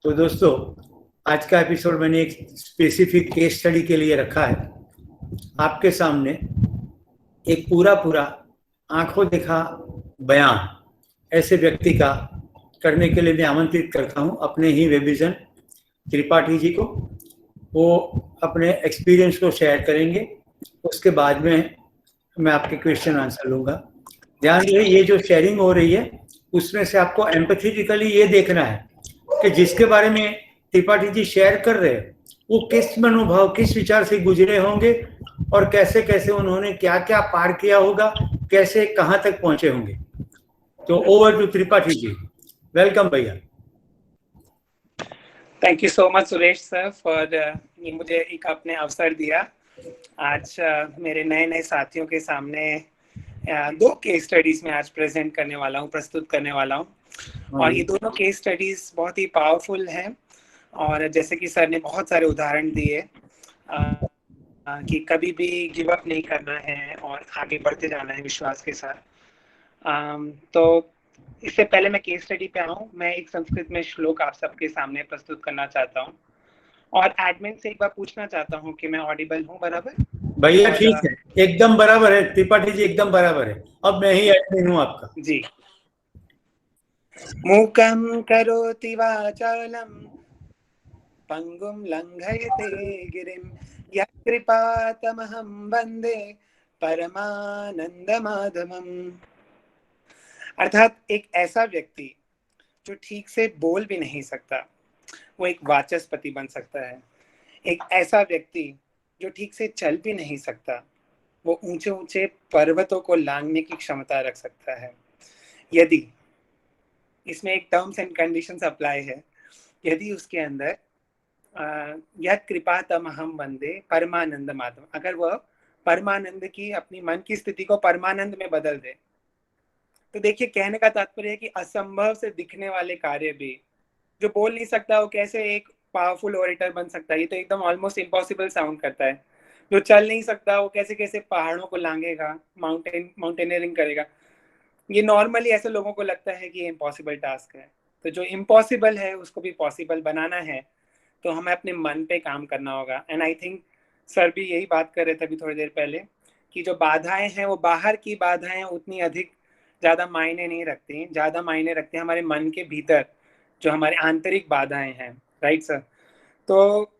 तो दोस्तों, आज का एपिसोड मैंने एक स्पेसिफिक केस स्टडी के लिए रखा है। आपके सामने एक पूरा पूरा आंखों देखा बयान ऐसे व्यक्ति का करने के लिए मैं आमंत्रित करता हूं अपने ही वेबिजन त्रिपाठी जी को। वो अपने एक्सपीरियंस को शेयर करेंगे। उसके बाद में मैं आपके क्वेश्चन आंसर लूंगा। ध्यान रहे, ये जो शेयरिंग हो रही है उसमें से आपको एम्पैथेटिकली ये देखना है कि जिसके बारे में त्रिपाठी जी शेयर कर रहे हैं वो किस मनोभाव, किस विचार से गुजरे होंगे और कैसे कैसे उन्होंने क्या क्या पार किया होगा, कैसे कहां तक पहुंचे होंगे। तो over to Tripathi ji. Welcome भैया। Thank you so much Suresh sir for ये मुझे एक आपने अवसर दिया। आज मेरे नए नए साथियों के सामने दो केस स्टडीज में आज प्रेजेंट करने वाला हूँ, प्रस्तुत करने वाला हूँ। और ये दोनों केस स्टडीज बहुत ही पावरफुल हैं। और जैसे कि सर ने बहुत सारे उदाहरण दिए कि कभी भी गिव अप नहीं करना है और आगे बढ़ते जाना है विश्वास के साथ। तो इससे पहले मैं केस स्टडी पे आऊं, मैं एक संस्कृत में श्लोक आप सबके सामने प्रस्तुत करना चाहता हूं और एडमिन से एक बार पूछना चाहता हूं कि मैं ऑडिबल हूं बराबर? भैया ठीक है, एकदम बराबर है त्रिपाठी जी, एकदम बराबर है। अब मैं ही एडमिन हूं आपका जी। मूकं करोति वाचालं पंगुं लंघयते गिरिं यत्कृपातमहं वन्दे परमानंद माधवम। अर्थात एक ऐसा व्यक्ति जो ठीक से बोल भी नहीं सकता वो एक वाचस्पति बन सकता है। एक ऐसा व्यक्ति जो ठीक से चल भी नहीं सकता वो ऊंचे ऊंचे पर्वतों को लांघने की क्षमता रख सकता है, यदि इसमें एक टर्म्स एंड कंडीशंस अप्लाई है। यदि उसके अंदर यद कृपा तमहम वंदे परमानंद माधव, अगर वह परमानंद की अपनी मन की स्थिति को परमानंद में बदल दे, तो देखिए कहने का तात्पर्य है कि असंभव से दिखने वाले कार्य भी, जो बोल नहीं सकता वो कैसे एक पावरफुल ओरेटर बन सकता है, ये तो एकदम ऑलमोस्ट इम्पॉसिबल साउंड करता है। जो चल नहीं सकता वो कैसे कैसे पहाड़ों को लांघेगा, माउंटेनियरिंग करेगा। ये नॉर्मली ऐसे लोगों को लगता है कि ये इम्पॉसिबल टास्क है। तो जो इम्पॉसिबल है उसको भी पॉसिबल बनाना है तो हमें अपने मन पे काम करना होगा। एंड आई थिंक सर भी यही बात कर रहे थे अभी थोड़ी देर पहले कि जो बाधाएं हैं वो बाहर की बाधाएं उतनी अधिक ज़्यादा मायने नहीं रखती, ज़्यादा मायने रखते हैं हमारे मन के भीतर जो हमारे आंतरिक बाधाएं हैं। Right sir? तो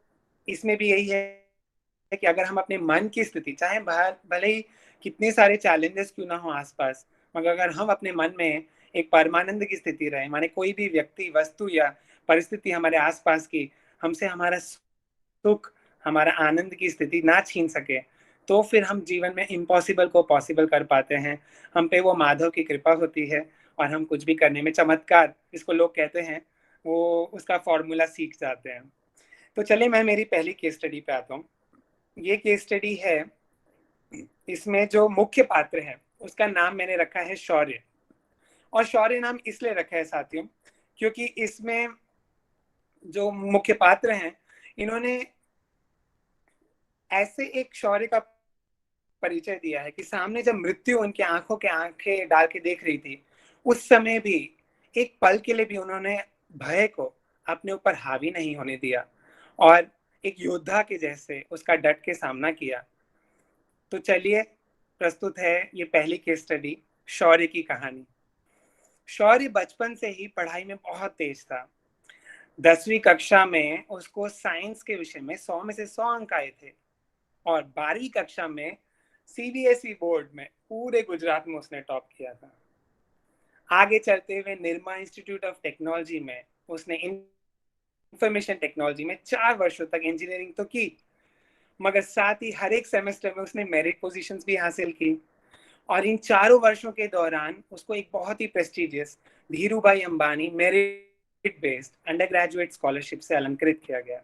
इसमें भी यही है कि अगर हम अपने मन की स्थिति, चाहे बाहर भले ही कितने सारे चैलेंजेस क्यों ना हो आसपास, मगर अगर हम अपने मन में एक परमानंद की स्थिति रहे, माने कोई भी व्यक्ति, वस्तु या परिस्थिति हमारे आसपास की हमसे हमारा सुख, हमारा आनंद की स्थिति ना छीन सके, तो फिर हम जीवन में इम्पॉसिबल को पॉसिबल कर पाते हैं। हम पे वो माधव की कृपा होती है और हम कुछ भी करने में, चमत्कार जिसको लोग कहते हैं, वो उसका फॉर्मूला सीख जाते हैं। तो चलिए मैं मेरी पहली केस स्टडी पे आता हूँ। ये केस स्टडी है, इसमें जो मुख्य पात्र है उसका नाम मैंने रखा है शौर्य। और शौर्य नाम इसलिए रखा है साथियों क्योंकि इसमें जो मुख्य पात्र हैं इन्होंने ऐसे एक शौर्य का परिचय दिया है कि सामने जब मृत्यु उनकी आंखों के आंखें डाल के देख रही थी, उस समय भी एक पल के लिए भी उन्होंने भय को अपने ऊपर हावी नहीं होने दिया और एक योद्धा के जैसे उसका डट के सामना किया। तो चलिए प्रस्तुत है ये पहली केस स्टडी, शौर्य की कहानी। शौर्य बचपन से ही पढ़ाई में बहुत तेज था। 10वीं कक्षा में उसको साइंस के विषय में 100 में से 100 अंक आए थे और 12वीं कक्षा में सीबीएसई बोर्ड में पूरे गुजरात में उसने टॉप किया था। आगे चलते हुए निर्मा इंस्टीट्यूट ऑफ टेक्नोलॉजी में उसने इंफॉर्मेशन टेक्नोलॉजी में 4 वर्षों तक इंजीनियरिंग तो की, मगर साथ ही हर एक सेमेस्टर में उसने मेरिट पोजीशंस भी हासिल की। और इन 4 वर्षों के दौरान उसको एक बहुत ही prestigious Dhirubhai Ambani merit based undergraduate scholarship से अलंकृत किया गया।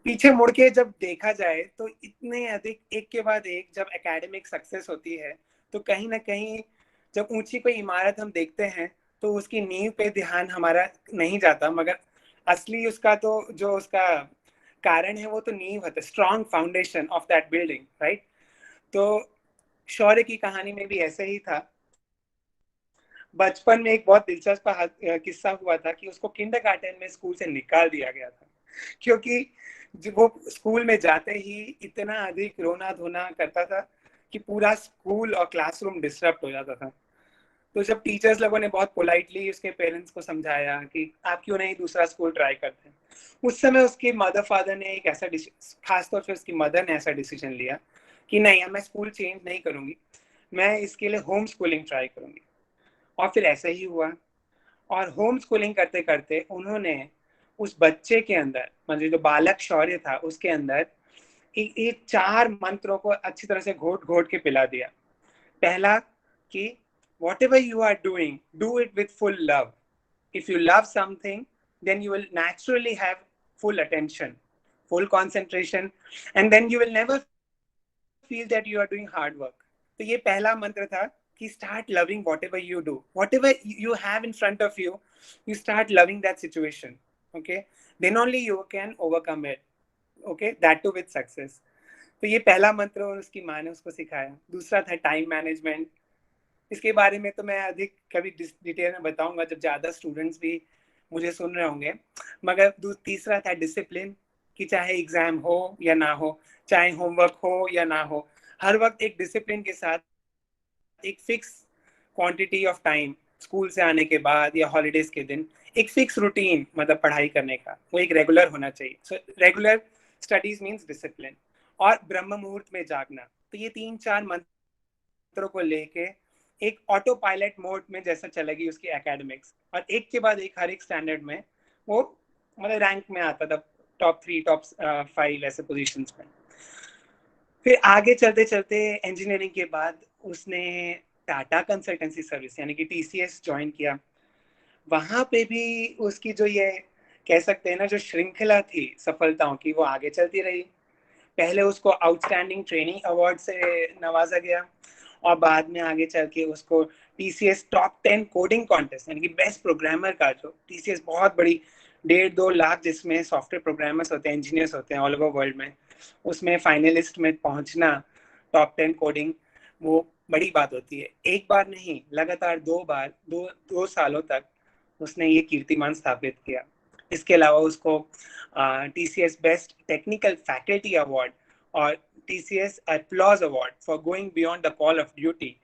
पीछे मुड़ के जब देखा जाए तो इतने अधिक एक के बाद एक जब एकेडमिक सक्सेस होती है तो कहीं ना कहीं जब ऊंची कोई इमारत हम देखते हैं तो उसकी नींव पे ध्यान हमारा नहीं जाता, मगर असली उसका तो जो उसका कारण है वो तो नींव है, strong foundation of that building. Right? तो शौर्य की कहानी में भी ऐसे ही था। बचपन में एक बहुत दिलचस्प किस्सा हुआ था कि उसको किंडरगार्टन में स्कूल से निकाल दिया गया था, क्योंकि जब वो स्कूल में जाते ही इतना अधिक रोना धोना करता था कि पूरा स्कूल और क्लासरूम डिस्टर्ब हो जाता था। तो जब टीचर्स लोगों ने बहुत पोलाइटली उसके पेरेंट्स को समझाया कि आप क्यों नहीं दूसरा स्कूल ट्राई करते, उस समय उसके मदर फादर ने एक ऐसा खासतौर से उसकी मदर ने ऐसा डिसीजन लिया कि नहीं, मैं स्कूल चेंज नहीं करूंगी, मैं इसके लिए होम स्कूलिंग ट्राई करूंगी। और फिर ऐसा ही हुआ, और होम स्कूलिंग करते करते उन्होंने उस बच्चे के अंदर, मतलब जो बालक शौर्य था उसके अंदर एक 4 मंत्रों को अच्छी तरह से घोट घोट के पिला दिया। पहला कि whatever you are doing, do it with full love. If you love something, then you will naturally have full attention, full concentration, and then you will never feel that you are doing hard work. तो ये पहला मंत्र था कि start loving whatever you do, whatever you have in front of you, you start loving that situation. Okay, then only you can overcome it. Okay, that too with success. तो ये पहला मंत्र उसकी माँ ने उसको सिखाया। दूसरा था टाइम मैनेजमेंट। इसके बारे में तो मैं अधिक कभी डिटेल में बताऊंगा जब ज्यादा स्टूडेंट्स भी मुझे सुन रहे होंगे। मगर तीसरा था डिसिप्लिन, कि चाहे एग्जाम हो या ना हो, चाहे होमवर्क हो या ना हो, हर वक्त एक डिसिप्लिन के साथ एक fix quantity of time, school से आने के बाद या हॉलीडेज के दिन एक फिक्स रूटीन, मतलब पढ़ाई करने का वो एक रेगुलर होना चाहिए। So regular studies means discipline. और ब्रह्म मुहूर्त में जागना। तो ये 3-4 मंत्रों को लेके एक ऑटो पायलट मोड में जैसा चलेगी उसकी एकेडमिक्स, और एक के बाद एक हर एक स्टैंडर्ड में वो मतलब रैंक में आता था, टॉप 3 टॉप 5 ऐसे पोजीशंस में। फिर आगे चलते चलते इंजीनियरिंग के बाद उसने टाटा कंसल्टेंसी सर्विस यानी कि टीसीएस ज्वाइन किया। वहां पे भी उसकी जो ये कह सकते हैं ना जो श्रृंखला थी सफलताओं की, वो आगे चलती रही। पहले उसको आउटस्टैंडिंग ट्रेनिंग अवार्ड से नवाजा गया, और बाद में आगे चल के उसको टीसीएस टॉप 10 कोडिंग कॉन्टेस्ट यानी कि बेस्ट प्रोग्रामर का, जो टीसीएस बहुत बड़ी 1.5-2 लाख जिसमें सॉफ्टवेयर प्रोग्रामर्स होते हैं, इंजीनियर्स होते हैं ऑल ओवर वर्ल्ड में, उसमें फाइनलिस्ट में पहुंचना टॉप 10 कोडिंग, वो बड़ी बात होती है। एक बार नहीं, लगातार 2 बार 2 सालों तक उसने ये कीर्तिमान स्थापित किया। इसके अलावा उसको TCS best technical faculty award और TCS applause award for going beyond the call of duty,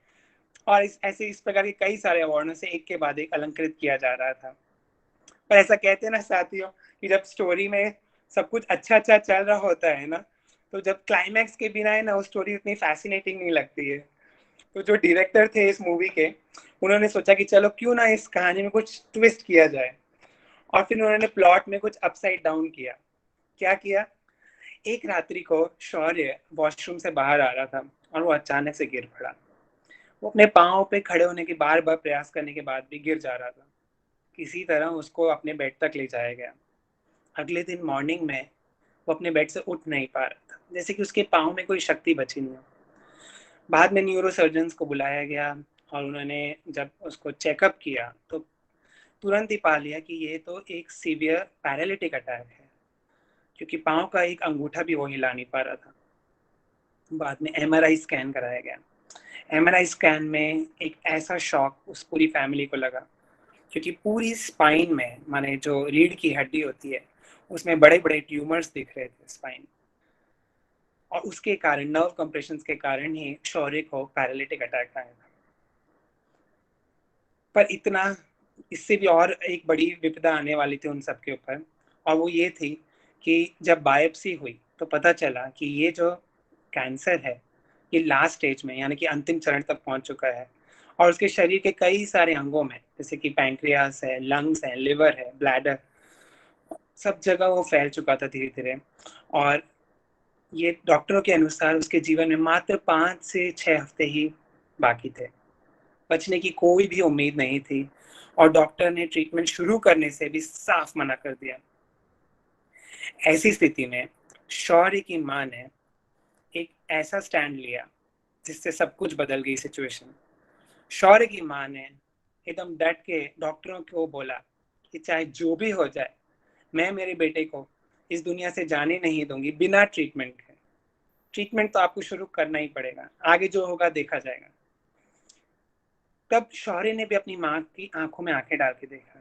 और इस प्रकार के कई सारे अवार्डों से एक के बाद एक अलंकृत किया जा रहा था। पर ऐसा कहते हैं ना साथियों कि जब स्टोरी में सब कुछ अच्छा अच्छा चल रहा होता है ना, तो जब क्लाइमैक्स के बिना है ना वो स्टोरी उतनी फैसिनेटिंग नहीं लगती है। तो जो डायरेक्टर थे इस मूवी के, उन्होंने सोचा कि चलो क्यों ना इस कहानी में कुछ ट्विस्ट किया जाए, और फिर उन्होंने प्लॉट में कुछ अपसाइड डाउन किया। क्या किया? एक रात्रि को शौर्य वॉशरूम से बाहर आ रहा था और वो अचानक से गिर पड़ा। वो अपने पाँव पे खड़े होने के बार बार प्रयास करने के बाद भी गिर जा रहा था। किसी तरह उसको अपने बेड तक ले जाया गया। अगले दिन मॉर्निंग में वो अपने बेड से उठ नहीं पा रहा था, जैसे कि उसके पाँव में कोई शक्ति बची नहीं हो। बाद में न्यूरो सर्जन्स को बुलाया गया, और उन्होंने जब उसको चेकअप किया तो तुरंत ही पा लिया कि ये तो एक सीवियर पैरालिटिक अटैक है, क्योंकि पाँव का एक अंगूठा भी वो हिला नहीं पा रहा था। बाद में एमआरआई स्कैन कराया गया। एमआरआई स्कैन में एक ऐसा शॉक उस पूरी फैमिली को लगा, क्योंकि पूरी स्पाइन में, माने जो रीढ़ की हड्डी होती है, उसमें बड़े बड़े ट्यूमर्स दिख रहे थे स्पाइन, और उसके कारण नर्व कंप्रेशन के कारण ही शौर्य को पैरालिटिक अटैक आया था। पर इतना, इससे भी और एक बड़ी विपदा आने वाली थी उन सबके ऊपर, और वो ये थी कि जब बायोप्सी हुई तो पता चला कि ये जो कैंसर है ये लास्ट स्टेज में यानी कि अंतिम चरण तक पहुंच चुका है, और उसके शरीर के कई सारे अंगों में, जैसे कि पैंक्रियास है, लंग्स है, लिवर है, ब्लैडर, सब जगह वो फैल चुका था धीरे धीरे। और ये डॉक्टरों के अनुसार उसके जीवन में मात्र 5 से 6 हफ्ते ही बाकी थे, बचने की कोई भी उम्मीद नहीं थी, और डॉक्टर ने ट्रीटमेंट शुरू करने से भी साफ मना कर दिया। ऐसी स्थिति में शौर्य की मां ने एक ऐसा स्टैंड लिया जिससे सब कुछ बदल गई सिचुएशन। शौर्य की मां ने एकदम डट के डॉक्टरों को बोला कि चाहे जो भी हो जाए, मैं मेरे बेटे को इस दुनिया से जाने नहीं दूंगी बिना ट्रीटमेंट के। ट्रीटमेंट तो आपको शुरू करना ही पड़ेगा, आगे जो होगा देखा जाएगा। तब शौर्य ने भी अपनी माँ की आंखों में आंखें डाल के देखा।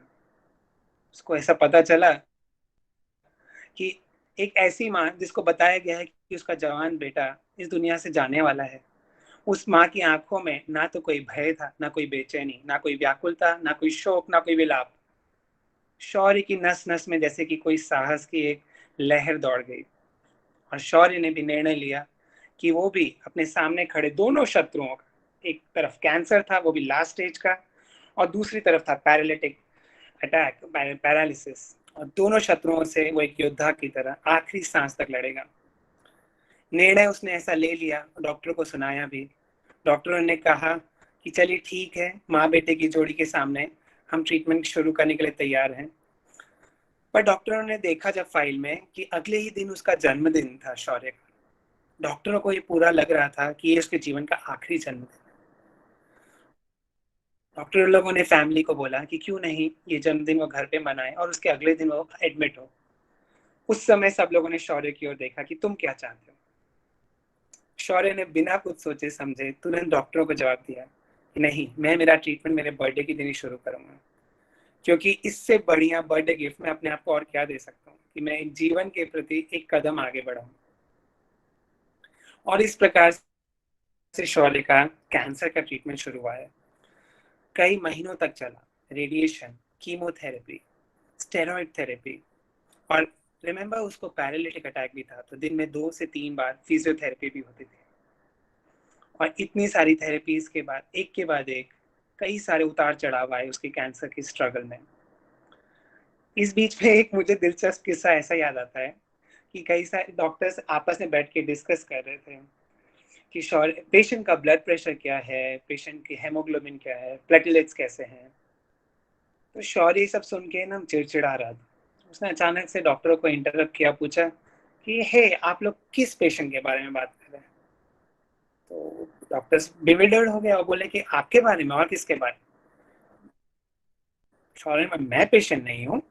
उसको ऐसा पता चला कि एक ऐसी माँ जिसको बताया गया है कि उसका जवान बेटा इस दुनिया से जाने वाला है, उस माँ की आंखों में ना तो कोई भय था, ना कोई बेचैनी, ना कोई व्याकुलता, ना कोई शोक, ना कोई विलाप। शौर्य की नस नस में जैसे कि कोई साहस की एक लहर दौड़ गई, और शौर्य ने भी निर्णय लिया कि वो भी अपने सामने खड़े दोनों शत्रुओं का, एक तरफ कैंसर था वो भी लास्ट स्टेज का, और दूसरी तरफ था पैरालिटिक अटैक, पैरालिसिस, और दोनों शत्रुओं से वो एक योद्धा की तरह आखिरी सांस तक लड़ेगा। निर्णय उसने ऐसा ले लिया, डॉक्टर को सुनाया भी। डॉक्टरों ने कहा कि चलिए ठीक है, माँ बेटे की जोड़ी के सामने हम ट्रीटमेंट शुरू करने के लिए तैयार हैं। पर डॉक्टरों ने देखा जब फाइल में कि अगले ही दिन उसका जन्मदिन था शौर्य का। डॉक्टरों को ये पूरा लग रहा था कि ये उसके जीवन का आखिरी जन्मदिन है। डॉक्टर लोगों ने फैमिली को बोला कि क्यों नहीं ये जन्मदिन वो घर पे मनाए और उसके अगले दिन वो एडमिट हो। उस समय सब लोगों ने शौर्य की ओर देखा कि तुम क्या चाहते हो। शौर्य ने बिना कुछ सोचे समझे तुरंत डॉक्टरों को जवाब दिया कि नहीं, मैं मेरा ट्रीटमेंट मेरे बर्थडे के दिन ही शुरू करूंगा, क्योंकि इससे बढ़िया बर्थडे गिफ्ट मैं अपने आप को और क्या दे सकता हूँ कि मैं जीवन के प्रति एक कदम आगे बढ़ाऊं। और इस प्रकार से शौर्य का कैंसर का ट्रीटमेंट शुरू हुआ है। कई महीनों तक चला, रेडिएशन, कीमोथेरेपी, स्टेरॉइड थेरेपी, और रिमेम्बर उसको पैरालिटिक अटैक भी था, तो दिन में 2 से 3 बार फिजियोथेरेपी भी होती थी। और इतनी सारी थेरेपीज के बाद एक के बाद एक कई सारे उतार चढ़ाव आए उसके कैंसर की स्ट्रगल में। इस बीच में एक मुझे दिलचस्प किस्सा ऐसा याद आता है कि कई सारे डॉक्टर्स आपस में बैठ के डिस्कस कर रहे थे कि पेशेंट का ब्लड प्रेशर क्या है, पेशेंट की हेमोग्लोबिन क्या है, प्लेटलेट्स कैसे हैं। तो शौर्य सब सुन के ना चिड़चिड़ा रहा था। उसने अचानक से डॉक्टरों को इंटरप्ट किया, पूछा कि हे, आप लोग किस पेशेंट के बारे में बात कर रहे हैं। तो डॉक्टर्स बिविल्डर्ड हो गए और बोले कि आपके बारे में, और किसके बारे में। शौर्य में, मैं पेशेंट नहीं हूँ,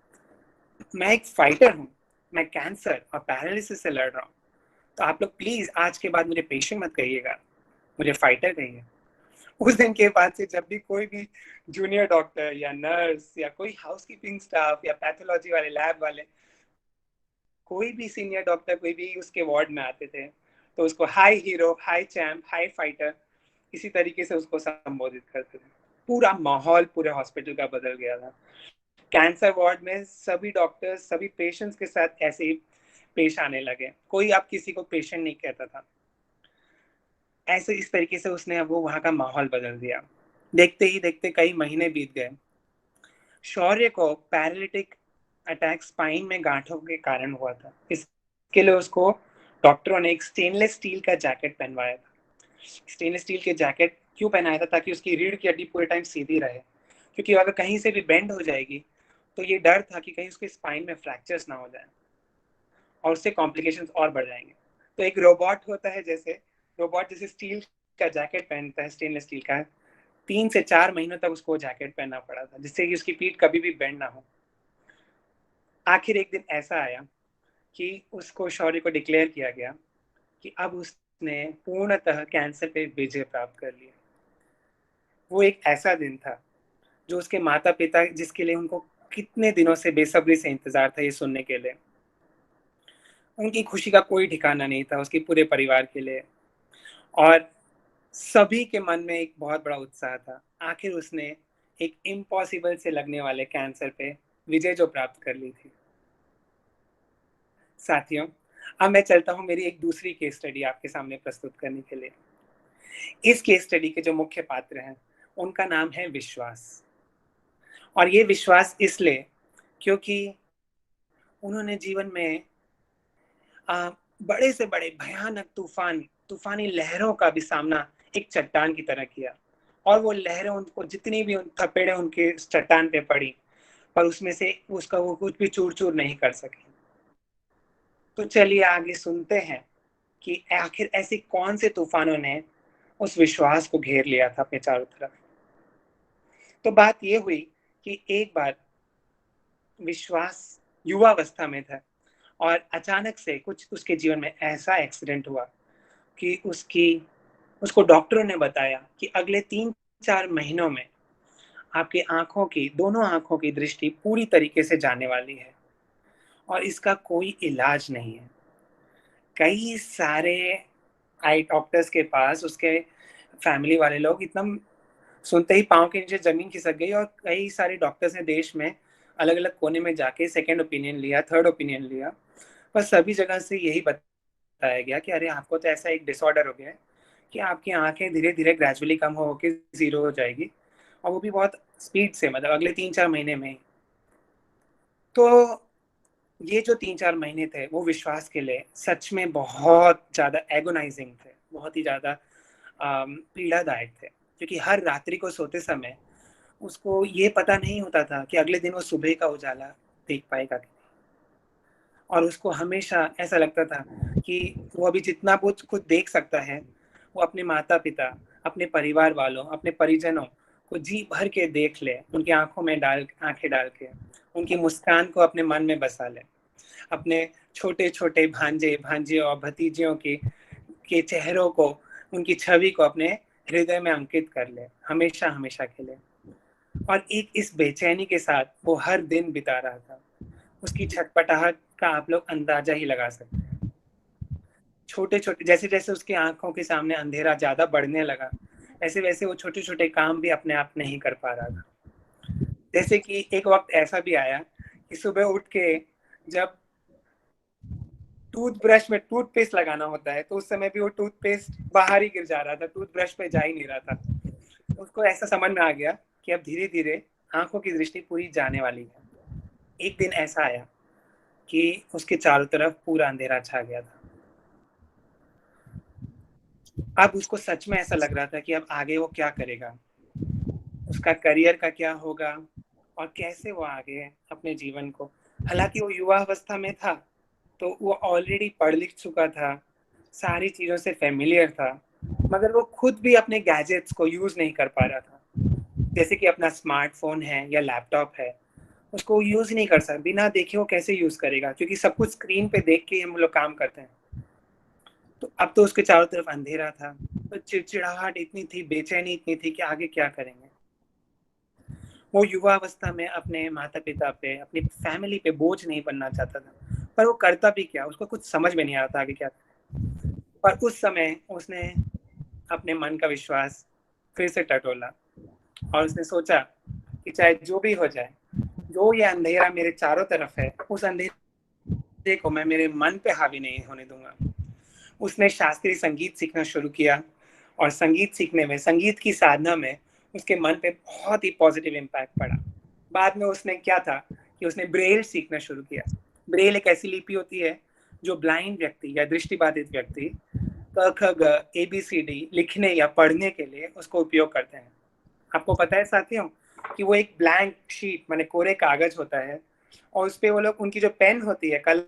मैं एक फाइटर हूँ, मैं कैंसर और पैरालिसिस से लड़ रहा हूँ। तो आप लोग प्लीज आज के बाद मुझे पेशेंट मत कहिएगा, मुझे फाइटर कहिए। उस दिन के बाद से जब भी कोई भी जूनियर डॉक्टर या नर्स या कोई हाउसकीपिंग स्टाफ या पैथोलॉजी वाले लैब वाले, कोई भी सीनियर डॉक्टर कोई भी उसके वार्ड में आते थे, तो उसको high hero, high champ, high fighter, इसी तरीके से उसको संबोधित करते थे। पूरा माहौल पूरे हॉस्पिटल का बदल गया था। कैंसर वार्ड में सभी डॉक्टर्स सभी पेशेंट्स के साथ ऐसे ही पेश आने लगे, कोई आप किसी को पेशेंट नहीं कहता था। ऐसे इस तरीके से उसने वो वहां का माहौल बदल दिया। देखते ही देखते कई महीने बीत गए। शौर्य को पैरालिटिक अटैक स्पाइन में गांठों के कारण हुआ था। इसके लिए उसको डॉक्टरों ने एक स्टेनलेस स्टील का जैकेट पहनवाया था। स्टेनलेस स्टील के जैकेट क्यों पहनाया था? ताकि उसकी रीढ़ की हड्डी पूरे टाइम सीधी रहे, क्योंकि अगर कहीं से भी बेंड हो जाएगी तो ये डर था कि कहीं उसके स्पाइन में फ्रैक्चर्स ना हो जाए और उससे कॉम्प्लिकेशंस और बढ़ जाएंगे। तो एक रोबोट होता है, जैसे रोबोट जैसे स्टील का जैकेट पहनता है, स्टेनलेस स्टील का, 3 से 4 महीनों तक उसको जैकेट पहनना पड़ा था, जिससे कि उसकी पीठ कभी भी बेंड ना हो। आखिर एक दिन ऐसा आया कि उसको शौर्य को डिक्लेयर किया गया कि अब उसने पूर्णतः कैंसर पे विजय प्राप्त कर लिया। वो एक ऐसा दिन था जो उसके माता पिता, जिसके लिए उनको कितने दिनों से बेसब्री से इंतजार था ये सुनने के लिए, उनकी खुशी का कोई ठिकाना नहीं था उसके पूरे परिवार के लिए। और सभी के मन में एक बहुत बड़ा उत्साह था। आखिर उसने एक इम्पॉसिबल से लगने वाले कैंसर पे विजय जो प्राप्त कर ली थी। साथियों, अब मैं चलता हूँ मेरी एक दूसरी केस स्टडी आपके सामने प्रस्तुत करने के लिए। इस केस स्टडी के जो मुख्य पात्र हैं उनका नाम है विश्वास। और ये विश्वास इसलिए क्योंकि उन्होंने जीवन में बड़े से बड़े भयानक तूफानी लहरों का भी सामना एक चट्टान की तरह किया, और वो लहरें उनको जितनी भी थपेड़े उनके चट्टान पे पड़ी, पर उसमें से उसका वो कुछ भी चूर चूर नहीं कर सके। तो चलिए आगे सुनते हैं कि आखिर ऐसे कौन से तूफानों ने उस विश्वास को घेर लिया था अपने चारों तरफ। तो बात ये हुई कि एक बार विश्वास युवावस्था में था, और अचानक से कुछ उसके जीवन में ऐसा एक्सीडेंट हुआ कि उसको डॉक्टरों ने बताया कि अगले 4 महीनों में आपकी आंखों की, दोनों आंखों की दृष्टि पूरी तरीके से जाने वाली है और इसका कोई इलाज नहीं है। कई सारे आई डॉक्टर्स के पास उसके फैमिली वाले लोग एकदम सुनते ही पाँव के नीचे जमीन खिसक गई और कई सारे डॉक्टर्स ने देश में अलग अलग कोने में जाके सेकेंड ओपिनियन लिया, थर्ड ओपिनियन लिया, पर सभी जगह से यही बताया गया कि अरे आपको तो ऐसा एक डिसऑर्डर हो गया है कि आपकी आंखें धीरे धीरे ग्रेजुअली कम हो के जीरो हो जाएगी और वो भी बहुत स्पीड से, मतलब अगले 3-4 महीने में। तो ये जो 3-4 महीने थे वो विश्वास के लिए सच में बहुत ज़्यादा एगोनाइजिंग थे, बहुत ही ज़्यादा पीड़ादायक थे, क्योंकि हर रात्रि को सोते समय उसको ये पता नहीं होता था कि अगले दिन वो सुबह का उजाला देख पाएगा कि नहीं। और उसको हमेशा ऐसा लगता था कि वो अभी जितना कुछ खुद देख सकता है वो अपने माता पिता, अपने परिवार वालों, अपने परिजनों को जी भर के देख ले, उनकी आंखों में आंखें डाल के उनकी मुस्कान को अपने मन में बसा ले, अपने छोटे छोटे भांजे भांजियों और भतीजियों के चेहरों को, उनकी छवि को अपने हृदय में अंकित कर ले हमेशा हमेशा के लिए। और एक इस बेचैनी के साथ वो हर दिन बिता रहा था। उसकी छटपटाहट का आप लोग अंदाजा ही लगा सकते हैं। छोटे छोटे, जैसे जैसे उसकी आंखों के सामने अंधेरा ज्यादा बढ़ने लगा, ऐसे वैसे वो छोटे छोटे काम भी अपने आप नहीं कर पा रहा था। जैसे कि एक वक्त ऐसा भी आया कि सुबह उठ के जब टूथब्रश में टूथपेस्ट लगाना होता है तो उस समय भी वो टूथपेस्ट बाहर ही गिर जा रहा था, टूथब्रश पे जा ही नहीं रहा था। उसको ऐसा समझ में आ गया कि अब धीरे धीरे आंखों की दृष्टि पूरी जाने वाली है। एक दिन ऐसा आया कि उसके चारों तरफ पूरा अंधेरा छा गया था। अब उसको सच में ऐसा लग रहा था कि अब आगे वो क्या करेगा, उसका करियर का क्या होगा और कैसे वो आगे अपने जीवन को, हालांकि वो युवा अवस्था में था तो वो ऑलरेडी पढ़ लिख चुका था, सारी चीज़ों से फेमिलियर था, मगर वो खुद भी अपने गैजेट्स को यूज़ नहीं कर पा रहा था। जैसे कि अपना स्मार्टफोन है या लैपटॉप है, उसको यूज़ नहीं कर सकता, बिना देखे वो कैसे यूज़ करेगा, क्योंकि सब कुछ स्क्रीन पे देख के हम लोग काम करते हैं। तो अब तो उसके चारों तरफ अंधेरा था, तो चिड़चिड़ाहट इतनी थी, बेचैनी इतनी थी कि आगे क्या करेंगे। वो युवा अवस्था में अपने माता पिता पे, अपनी फैमिली पे बोझ नहीं बनना चाहता था, पर वो करता भी क्या, उसको कुछ समझ में नहीं आ रहा था आगे क्या करें। पर उस समय उसने अपने मन का विश्वास फिर से टटोला और उसने सोचा कि चाहे जो भी हो जाए, जो ये अंधेरा मेरे चारों तरफ है, उस अंधेरे को मैं मेरे मन पे हावी नहीं होने दूंगा। उसने शास्त्रीय संगीत सीखना शुरू किया और संगीत सीखने में, संगीत की साधना में उसके मन पे बहुत ही पॉजिटिव इम्पैक्ट पड़ा। बाद में उसने क्या था कि उसने ब्रेल सीखना शुरू किया। ब्रेल एक ऐसी लिपि होती है जो ब्लाइंड व्यक्ति या दृष्टिबाधित व्यक्ति क ख ग ABCD लिखने या पढ़ने के लिए उसको उपयोग करते हैं। आपको पता है साथियों कि वो एक ब्लैंक शीट, माने कोरे कागज होता है और उस पे वो लोग, उनकी जो पेन होती है कल,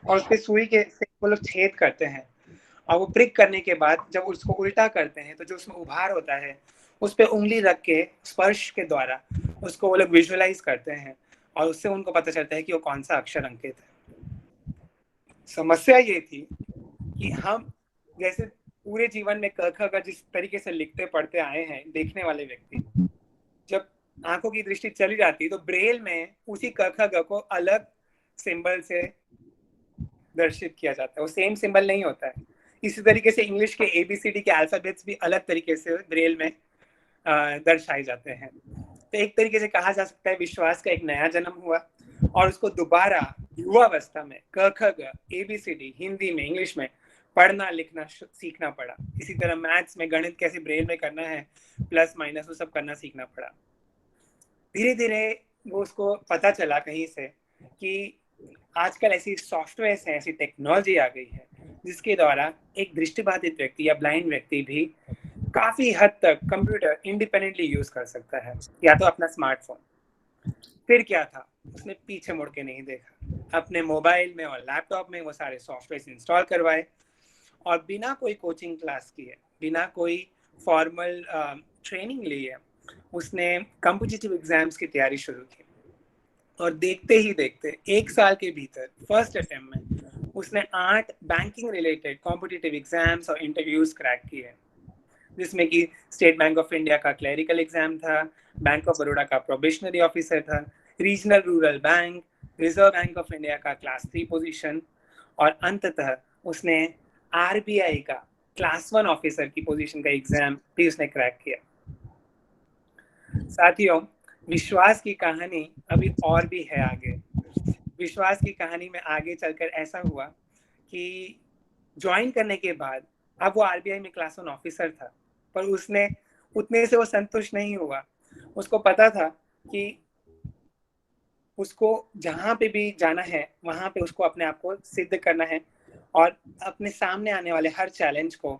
और उस पे सुई के से वो लोग छेद करते हैं और वो प्रिक करने के बाद जब उसको उल्टा करते हैं तो जो उसमें उभार होता है उस पे उंगली रख के स्पर्श के द्वारा उसको वो लोग विजुअलाइज करते हैं और उससे उनको पता चलता है कि वो कौन सा अक्षर अंकित है। समस्या ये थी कि हम जैसे पूरे जीवन में क ख का जिस तरीके से लिखते पढ़ते आए हैं देखने वाले व्यक्ति, जब आंखों की दृष्टि चली जाती तो ब्रेल में उसी क ख ग को अलग सिंबल से दर्शित किया जाता है, वो सेम सिंबल नहीं होता है। इसी तरीके से इंग्लिश के ABCD के अल्फाबेट्स भी अलग तरीके से ब्रेल में दर्शाए जाते हैं। तो एक तरीके से कहा जा सकता है विश्वास का एक नया जन्म हुआ और उसको दोबारा युवावस्था में क ख ग ABCD हिंदी में, इंग्लिश में पढ़ना लिखना सीखना पड़ा। इसी तरह मैथ्स में गणित कैसे ब्रेल में करना है, प्लस माइनस, वो सब करना सीखना पड़ा। धीरे धीरे वो उसको पता चला कहीं से कि आजकल ऐसी सॉफ्टवेयर है, ऐसी टेक्नोलॉजी आ गई है जिसके द्वारा एक दृष्टिबाधित व्यक्ति या ब्लाइंड व्यक्ति भी काफी हद तक कंप्यूटर इंडिपेंडेंटली यूज कर सकता है, या तो अपना स्मार्टफोन। फिर क्या था, उसने पीछे मुड़ के नहीं देखा, अपने मोबाइल में और लैपटॉप में वो सारे सॉफ्टवेयर इंस्टॉल करवाए और बिना कोई कोचिंग क्लास किए, बिना कोई फॉर्मल ट्रेनिंग लिए उसने कॉम्पिटिटिव एग्जाम्स की तैयारी शुरू की। और देखते ही देखते 1 साल के भीतर फर्स्ट अटेम्प्ट में उसने 8 बैंकिंग रिलेटेड कॉम्पिटिटिव एग्जाम्स और इंटरव्यूज क्रैक किए। जिसमें कि स्टेट बैंक ऑफ इंडिया का क्लरिकल एग्जाम था, बैंक ऑफ बड़ौदा का प्रोबेशनरी ऑफिसर था, regional rural bank, reserve bank of India का क्लास 3 पोजीशन, और अंततः उसने आरबीआई का क्लास 1 ऑफिसर की पोजीशन का एग्जाम भी उसने क्रैक किया। साथियों, विश्वास की कहानी अभी और भी है आगे। विश्वास की कहानी में आगे चलकर ऐसा हुआ कि ज्वाइन करने के बाद अब वो आरबीआई में क्लास 1 ऑफिसर था, पर उसने उतने से वो संतुष्ट नहीं हुआ। उसको पता था कि उसको जहां पे भी जाना है वहां पे उसको अपने आप को सिद्ध करना है और अपने सामने आने वाले हर चैलेंज को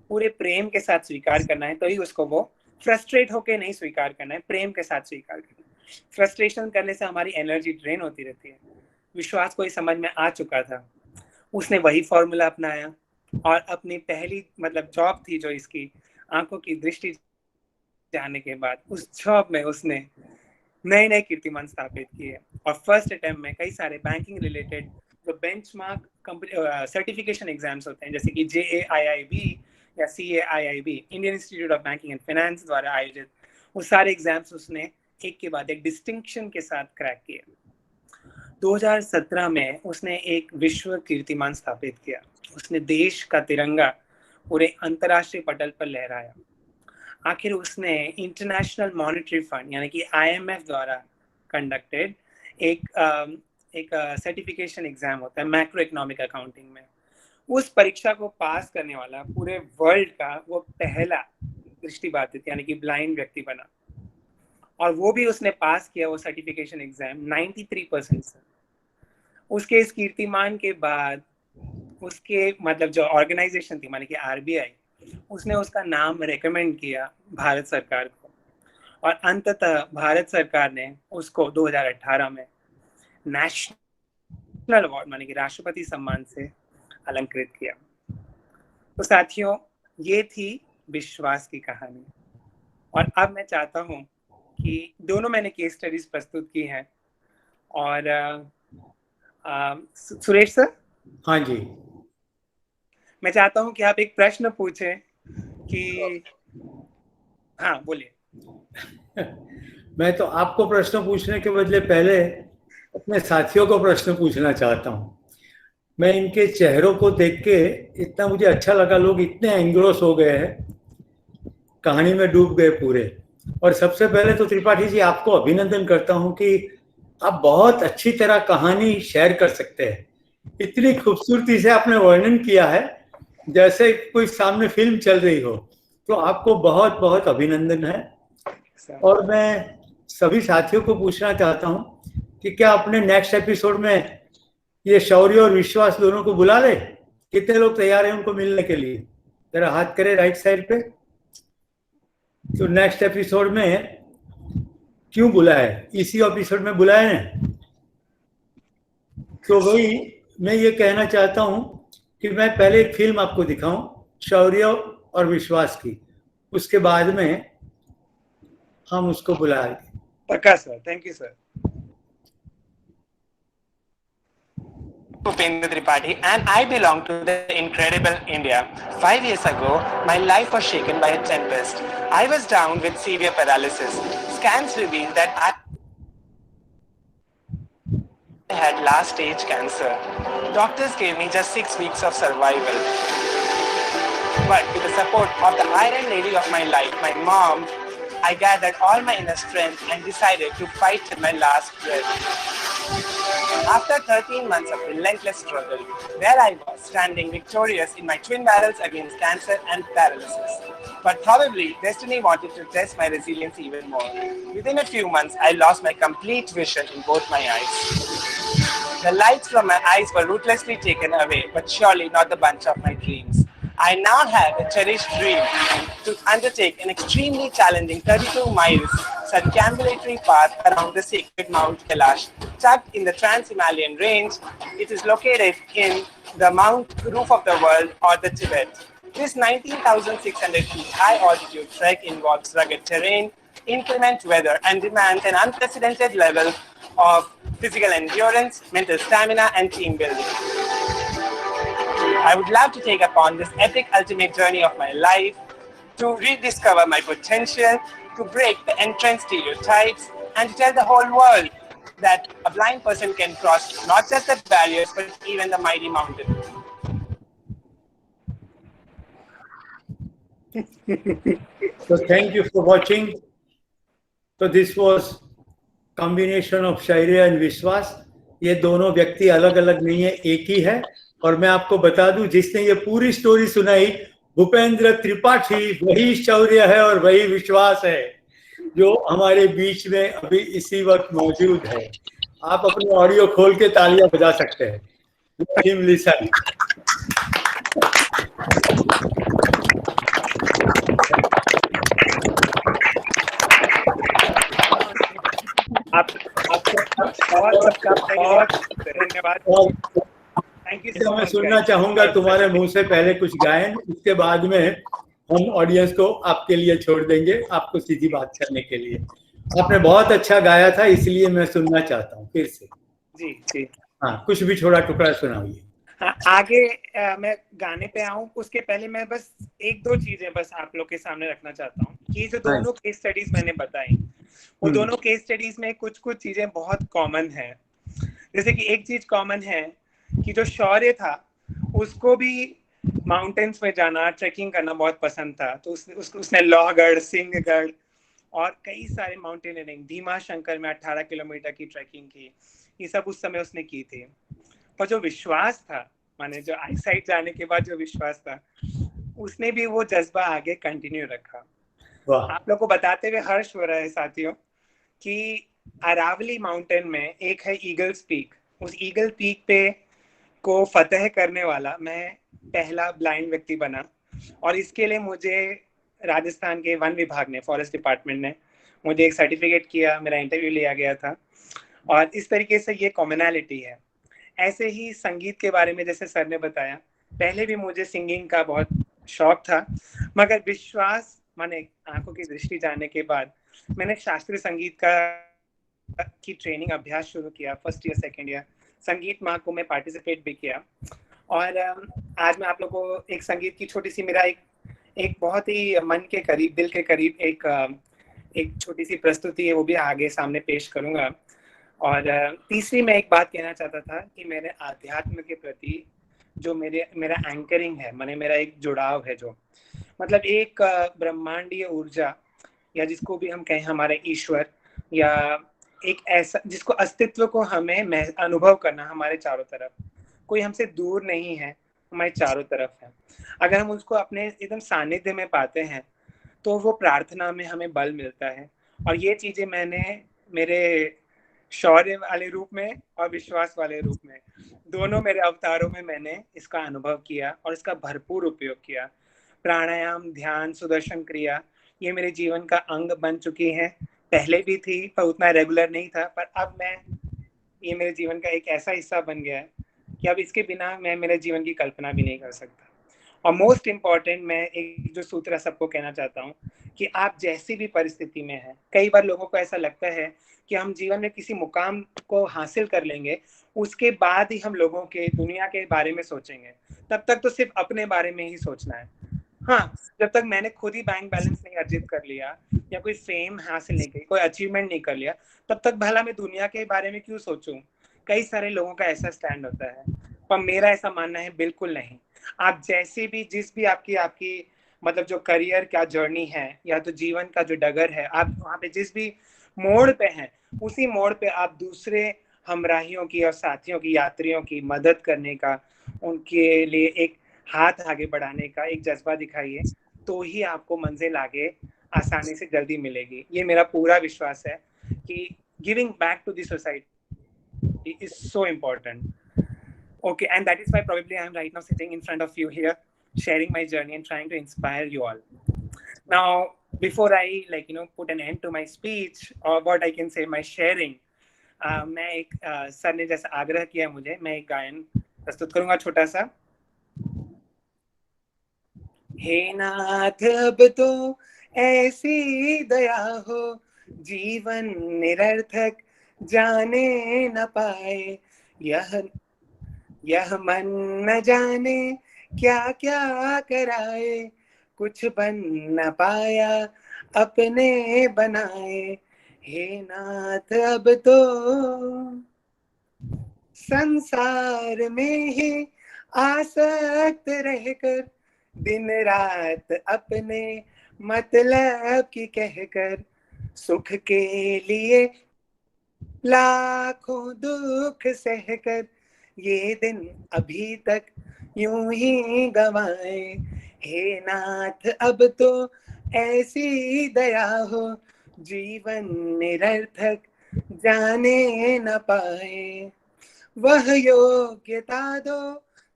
पूरे प्रेम के साथ स्वीकार करना है। तो ही उसको वो फ्रस्ट्रेट होके नहीं स्वीकार करना है, प्रेम के साथ स्वीकार करना है। फ्रस्ट्रेशन करने से हमारी एनर्जी ड्रेन होती रहती है। विश्वास को ही समझ में आ चुका था। उसने वही फॉर्मूला अपनाया और अपनी पहली जॉब थी जो इसकी आंखों की दृष्टि जाने के बाद, उस जॉब में उसने नए नए कीर्तिमान स्थापित किए और फर्स्ट अटेम्प्ट में कई सारे बैंकिंग रिलेटेड जो बेंचमार्क सर्टिफिकेशन एग्जाम्स होते हैं, जैसे कि JAIIB या CAIIB, Indian institute of banking and finance द्वारा आयोजित, वो सारे एग्जाम्स उसने एक के बाद एक डिस्टिंक्शन के साथ क्रैक किए। 2017 में उसने एक विश्व कीर्तिमान स्थापित किया। उसने देश का तिरंगा पूरे अंतर्राष्ट्रीय पटल पर लहराया। आखिर उसने इंटरनेशनल मॉनेटरी फंड यानी कि IMF द्वारा कंडक्टेड एक सर्टिफिकेशन एग्जाम होता है मैक्रो इकोनॉमिक अकाउंटिंग में, उस परीक्षा को पास करने वाला पूरे वर्ल्ड का वो पहला दृष्टिबाधित यानी कि ब्लाइंड व्यक्ति बना। और वो भी उसने पास किया वो सर्टिफिकेशन एग्जाम 93% से। उसके इस कीर्तिमान के बाद उसके जो ऑर्गेनाइजेशन थी माने कि RBI, उसने उसका नाम रेकमेंड किया भारत सरकार को और अंततः भारत सरकार ने उसको 2018 में नेशनल अवार्ड माने कि राष्ट्रपति सम्मान से अलंकृत किया। तो साथियों, ये थी विश्वास की कहानी। और अब मैं चाहता हूं कि दोनों मैंने केस स्टडीज प्रस्तुत की हैं और सुरेश सर, हाँ जी, मैं चाहता हूं कि आप एक प्रश्न पूछें कि हाँ बोलिए। मैं तो आपको प्रश्न पूछने के बदले पहले अपने साथियों को प्रश्न पूछना चाहता हूँ। मैं इनके चेहरों को देख के इतना मुझे अच्छा लगा, लोग इतने एंग्रोस हो गए हैं, कहानी में डूब गए पूरे। और सबसे पहले तो त्रिपाठी जी आपको अभिनंदन करता हूँ कि आप बहुत अच्छी तरह कहानी शेयर कर सकते हैं। इतनी खूबसूरती से आपने वर्णन किया है जैसे कोई सामने फिल्म चल रही हो। तो आपको बहुत बहुत अभिनंदन है। और मैं सभी साथियों को पूछना चाहता हूँ कि क्या अपने नेक्स्ट एपिसोड में ये शौर्य और विश्वास दोनों को बुला ले? कितने लोग तैयार हैं उनको मिलने के लिए? जरा हाथ करे राइट साइड पे। तो नेक्स्ट एपिसोड में क्यों बुलाए, इसी एपिसोड में बुलाए ना। तो वही मैं ये कहना चाहता हूँ कि मैं पहले एक फिल्म आपको दिखाऊं शौर्य और विश्वास की, उसके बाद में हम उसको बुलाएंगे। पक्का sir, thank you sir. Upendra Tripathi, and I belong to the incredible India. 5 years ago, my life was shaken by a tempest. I was down with severe paralysis. Scans revealed that I had last stage cancer. Doctors gave me just 6 weeks of survival. But with the support of the Iron Lady of my life, my mom, I gathered all my inner strength and decided to fight till my last breath. After 13 months of relentless struggle, there I was, standing victorious in my twin battles against cancer and paralysis. But probably destiny wanted to test my resilience even more. Within a few months, I lost my complete vision in both my eyes. The lights from my eyes were ruthlessly taken away, but surely not the bunch of my dreams. I now have a cherished dream to undertake an extremely challenging 32 miles circumambulatory path around the sacred Mount Kailash, tucked in the Trans-Himalayan range. It is located in the Mount Roof of the World or the Tibet. This 19,600 feet high altitude trek involves rugged terrain, inclement weather, and demands an unprecedented level of physical endurance, mental stamina, and team building. I would love to take upon this epic ultimate journey of my life to rediscover my potential, to break the entrance stereotypes, and to tell the whole world that a blind person can cross not just the barriers but even the mighty mountain. So thank you for watching. So this was combination of Shaurya and विश्वास. ये दोनों व्यक्ति अलग अलग नहीं है, एक ही है. और मैं आपको बता दूं, जिसने ये पूरी स्टोरी सुनाई, भूपेंद्र त्रिपाठी, वही शौर्य है और वही विश्वास है जो हमारे बीच में अभी इसी वक्त मौजूद है. आप अपने ऑडियो खोल के तालियां बजा सकते हैं. Let him listen. धन्यवाद. थैंक यू सो मैं मच. सुनना चाहूंगा तुम्हारे मुंह से पहले कुछ गायन, इसके बाद में हम ऑडियंस को आपके लिए छोड़ देंगे, आपको सीधी बात करने के लिए. आपने बहुत अच्छा गाया था, इसलिए मैं सुनना चाहता हूँ फिर से. जी जी. हाँ, कुछ भी छोटा टुकड़ा सुनाइए. आगे मैं गाने पे आऊं, उसके पहले मैं बस एक दो चीजें बस आप लोग के सामने रखना चाहता हूँ कि जो दोनों केस स्टडीज मैंने बताई, वो दोनों केस स्टडीज में कुछ कुछ चीजें बहुत कॉमन है. जैसे कि एक चीज कॉमन है कि जो शौर्य था उसको भी माउंटेन्स में जाना, ट्रेकिंग करना बहुत पसंद था. तो उसने लोहगढ़, सिंहगढ़ और कई सारे माउंटेनियरिंग, भीमा शंकर में 18 किलोमीटर की ट्रेकिंग की. ये सब उस समय उसने की थी. पर जो विश्वास था, माने जो आईसाइट जाने के बाद जो विश्वास था, उसने भी वो जज्बा आगे कंटिन्यू रखा. आप लोग को बताते हुए हर्ष हो रहा है साथियों कि अरावली माउंटेन में एक है ईगल्स पीक. उस ईगल पीक पे को फतेह करने वाला मैं पहला ब्लाइंड व्यक्ति बना. और इसके लिए मुझे राजस्थान के वन विभाग ने, फॉरेस्ट डिपार्टमेंट ने मुझे एक सर्टिफिकेट किया, मेरा इंटरव्यू लिया गया था. और इस तरीके से ये कॉमनैलिटी है. ऐसे ही संगीत के बारे में जैसे सर ने बताया, पहले भी मुझे सिंगिंग का बहुत शौक था, मगर विश्वास माने आंखों की दृष्टि जाने के बाद मैंने शास्त्रीय संगीत की ट्रेनिंग अभ्यास शुरू किया. फर्स्ट ईयर सेकेंड ईयर संगीत महाकुंभ में पार्टिसिपेट भी किया. और आज मैं आप लोगों को एक संगीत की छोटी सी, मेरा एक बहुत ही मन के करीब, दिल के करीब एक छोटी सी प्रस्तुति है, वो भी आगे सामने पेश करूंगा. और तीसरी मैं एक बात कहना चाहता था कि मेरे आध्यात्म के प्रति जो मेरा एंकरिंग है, माने मेरा एक जुड़ाव है, जो मतलब एक ब्रह्मांडीय ऊर्जा, या जिसको भी हम कहें हमारे ईश्वर, या एक ऐसा जिसको अस्तित्व को हमें अनुभव करना. हमारे चारों तरफ कोई हमसे दूर नहीं है, हमारे चारों तरफ है. अगर हम उसको अपने एकदम सानिध्य में पाते हैं तो वो प्रार्थना में हमें बल मिलता है. और ये चीजें मैंने मेरे शौर्य वाले रूप में और विश्वास वाले रूप में, दोनों मेरे अवतारों में मैंने इसका अनुभव किया और इसका भरपूर उपयोग किया. प्राणायाम, ध्यान, सुदर्शन क्रिया, ये मेरे जीवन का अंग बन चुकी है. पहले भी थी पर उतना रेगुलर नहीं था, पर अब ये मेरे जीवन का एक ऐसा हिस्सा बन गया है कि अब इसके बिना मैं मेरे जीवन की कल्पना भी नहीं कर सकता. और मोस्ट इम्पॉर्टेंट, मैं एक जो सूत्र सबको कहना चाहता हूँ कि आप जैसी भी परिस्थिति में हैं, कई बार लोगों को ऐसा लगता है कि हम जीवन में किसी मुकाम को हासिल कर लेंगे, उसके बाद ही हम लोगों के, दुनिया के बारे में सोचेंगे. तब तक तो सिर्फ अपने बारे में ही सोचना है. हाँ, जब तक मैंने खुद ही बैंक बैलेंस नहीं अर्जित कर लिया, या कोई फेम हासिल नहीं की, कोई अचीवमेंट नहीं कर लिया, तब तक भला मैं दुनिया के बारे में क्यों सोचूं. कई सारे लोगों का ऐसा स्टैंड होता है, पर मेरा ऐसा मानना है बिल्कुल नहीं. आप जैसे भी, जिस भी आपकी मतलब जो करियर का जर्नी है, या तो जीवन का जो डगर है, आप वहाँ पे जिस भी मोड़ पे हैं, उसी मोड़ पे आप दूसरे हमराहियों की और साथियों की, यात्रियों की मदद करने का, उनके लिए एक हाथ आगे बढ़ाने का एक जज्बा दिखाइए, तो ही आपको मंजिल आगे आसानी से जल्दी मिलेगी. ये मेरा पूरा विश्वास है कि giving back to the society is so important. Okay, and that is why probably I am right now sitting in front of you here, sharing my journey and trying to inspire you all. Now, before I put an end to my speech, or what I can say, my sharing, मैं एक sir ने जैसा आग्रह किया मुझे, मैं एक गायन प्रस्तुत करूंगा छोटा सा. हे नाथ अब तो ऐसी दया हो, जीवन निरर्थक जाने न पाए, यह मन न जाने क्या क्या कराए, कुछ बन न पाया अपने बनाए, हे नाथ अब तो संसार में ही आसक्त रहकर, दिन रात अपने मतलब की कहकर, सुख के लिए लाखों दुख सहकर, ये दिन अभी तक यूं ही गवाए, हे नाथ अब तो ऐसी दया हो, जीवन निरर्थक जाने न पाए, वह योग्यता दो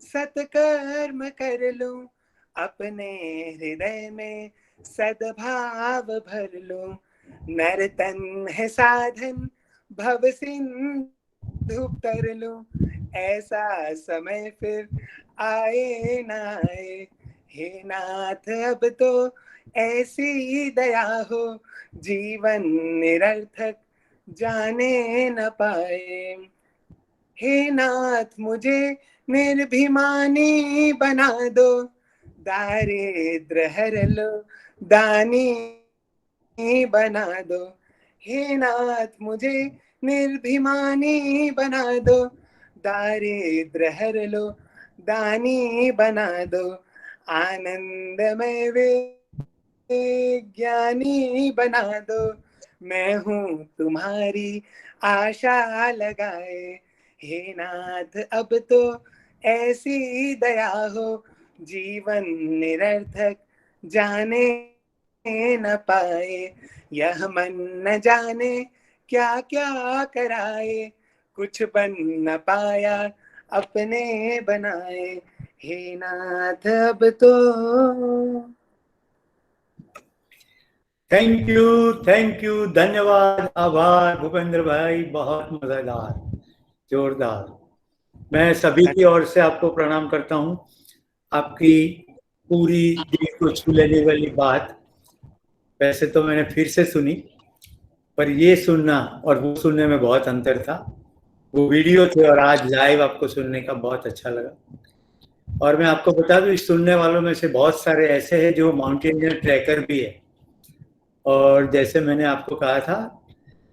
सत्कर्म कर लूं, अपने हृदय में सद्भाव भर लूं, नर्तन है साधन भव सिंधु तर लूं, ऐसा समय फिर आए ना आए, हे नाथ अब तो ऐसी दया हो, जीवन निरर्थक जाने न पाए, हे नाथ मुझे निर्भिमानी बना दो, दारिद्र हर लो दानी बना दो, हे नाथ मुझे निर्भिमानी बना दो, दारिद्र हर लो दानी बना दो, आनंदमय ज्ञानी बना दो, मैं हूँ तुम्हारी आशा लगाए, हे नाथ अब तो ऐसी दया हो, जीवन निरर्थक जाने न पाए, यह मन न जाने क्या क्या कराए, कुछ बन न पाया अपने बनाए, हे नाथ अब तो। थैंक यू, धन्यवाद, आभार भूपेंद्र भाई, बहुत मजेदार, जोरदार। मैं सभी की ओर से आपको प्रणाम करता हूँ। आपकी पूरी दिल को छू लेने वाली बात वैसे तो मैंने फिर से सुनी, पर ये सुनना और वो सुनने में बहुत अंतर था। वो वीडियो थे और आज लाइव आपको सुनने का बहुत अच्छा लगा। और मैं आपको बता दूं, इस सुनने वालों में से बहुत सारे ऐसे हैं जो माउंटेनियर ट्रैकर भी है, और जैसे मैंने आपको कहा था,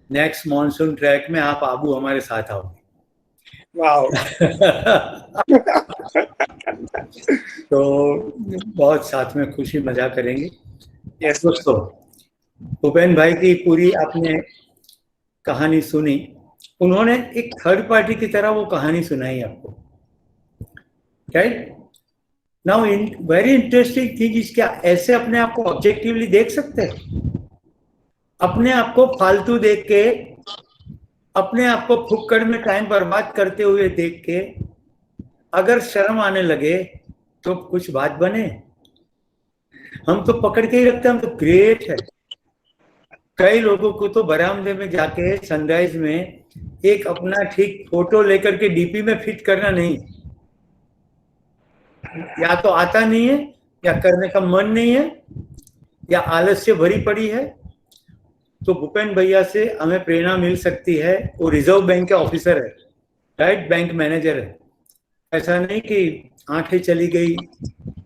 नेक्स्ट मॉनसून ट्रैक में आप आबू हमारे साथ आओ। वाओ। तो बहुत साथ में खुशी मजा करेंगे। यस दोस्तों, भूपेन भाई की पूरी आपने कहानी सुनी, उन्होंने एक थर्ड पार्टी की तरह वो कहानी सुनाई आपको, right? Now very interesting thing is, क्या ऐसे अपने आप को ऑब्जेक्टिवली देख सकते हैं? अपने आप को फालतू देख के, अपने आप को फुक्कड़ में टाइम बर्बाद करते हुए देख के अगर शर्म आने लगे तो कुछ बात बने। हम तो पकड़ के ही रखते हैं, हम तो ग्रेट है। कई लोगों को तो बरामदे में जाके सनराइज में एक अपना ठीक फोटो लेकर के डीपी में फिट करना नहीं, या तो आता नहीं है, या करने का मन नहीं है, या आलस्य भरी पड़ी है। तो भूपेन भैया से हमें प्रेरणा मिल सकती है। वो रिजर्व बैंक के ऑफिसर है, राइट, बैंक मैनेजर है। ऐसा नहीं कि आंखें चली गई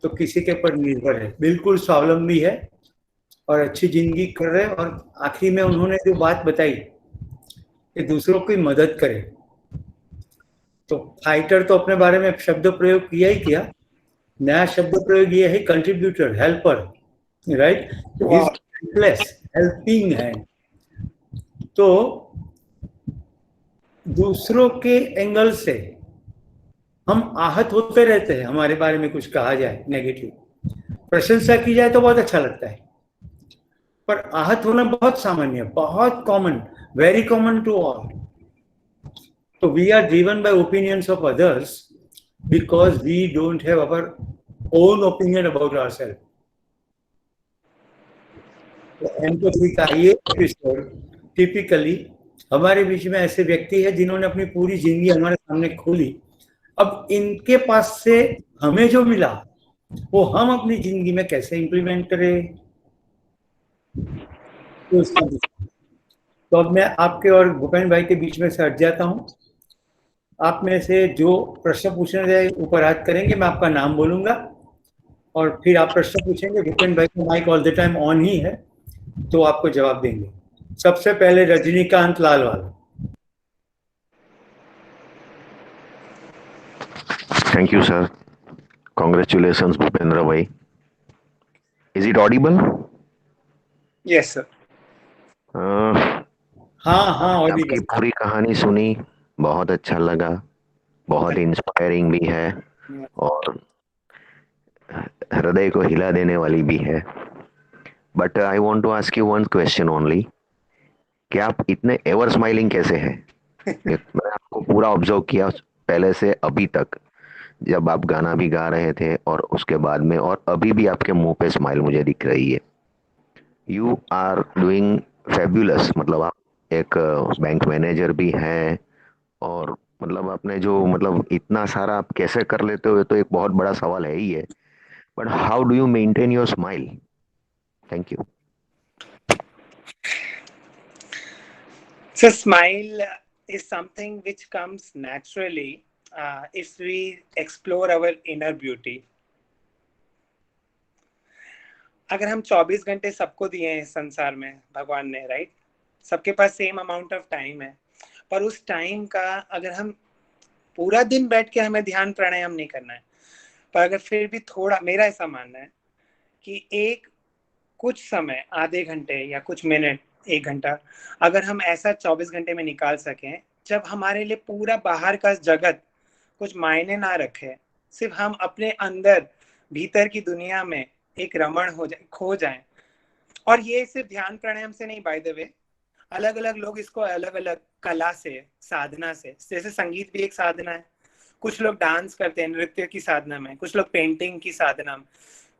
तो किसी के पर निर्भर है, बिल्कुल स्वावलंबी है और अच्छी जिंदगी कर रहे। और आखिरी में उन्होंने जो बात बताई कि दूसरों की मदद करे, तो फाइटर तो अपने बारे में शब्द प्रयोग किया ही किया, नया शब्द प्रयोग ये है contributor, helper, right? Helpless, helping है। तो दूसरों के एंगल से हम आहत होते रहते हैं। हमारे बारे में कुछ कहा जाए नेगेटिव, प्रशंसा की जाए तो बहुत अच्छा लगता है, पर आहत होना बहुत सामान्य, बहुत common, very common to all. तो we are driven by opinions of others because we don't have our own opinion about ourself. तो एम्पैथी का ये एपिसोड टिपिकली हमारे बीच में ऐसे व्यक्ति है जिन्होंने अपनी पूरी जिंदगी हमारे सामने खोली। अब इनके पास से हमें जो मिला वो हम अपनी जिंदगी में कैसे इंप्लीमेंट करें, तो अब मैं आपके और भूपेन भाई के बीच में से हट जाता हूँ। आप में से जो प्रश्न पूछने जाए ऊपर हाथ करेंगे, मैं आपका नाम बोलूंगा और फिर आप प्रश्न पूछेंगे। भूपेंद्र भाई का mic all the time on ही है, तो आपको जवाब देंगे। सबसे पहले Rajinikanth लालवाल। Thank you, sir. Congratulations, Bhupendra bhai. Is it audible? Yes, sir. हाँ आपकी पूरी कहानी सुनी, बहुत अच्छा लगा, बहुत इंस्पायरिंग भी है और हृदय को हिला देने वाली भी है। But I want to ask you one question only, कि आप इतने एवर स्माइलिंग कैसे हैं? मैंने आपको पूरा ऑब्जर्व किया पहले से अभी तक, जब आप गाना भी गा रहे थे और उसके बाद में, और अभी भी आपके मुंह पे स्माइल मुझे दिख रही है। You are doing fabulous. मतलब आप एक बैंक मैनेजर भी हैं, और मतलब आपने जो मतलब इतना सारा आप कैसे कर लेते हो, तो एक बहुत बड़ा सवाल है ही है। But how do you maintain your smile? Thank you. So smile is something which comes naturally if we explore our inner beauty. अगर हम 24 घंटे सबको दिए हैं इस संसार में भगवान ने, राइट, सबके पास सेम अमाउंट ऑफ टाइम है, पर उस टाइम का अगर हम पूरा दिन बैठ के हमें ध्यान प्राणायाम नहीं करना है, पर अगर फिर भी थोड़ा, मेरा ऐसा मानना है कि एक कुछ समय, आधे घंटे या कुछ मिनट, 1 घंटा, अगर हम ऐसा 24 घंटे में निकाल सकें जब हमारे लिए पूरा बाहर का जगत कुछ मायने ना रखे, सिर्फ हम अपने अंदर भीतर की दुनिया में एक रमण हो जाए, खो जाएं। और ये सिर्फ ध्यान प्राणायाम से नहीं, बाय द वे, अलग अलग लोग इसको अलग अलग कला से, साधना से, जैसे संगीत भी एक साधना है, कुछ लोग डांस करते हैं नृत्य की साधना में, कुछ लोग पेंटिंग की साधना में।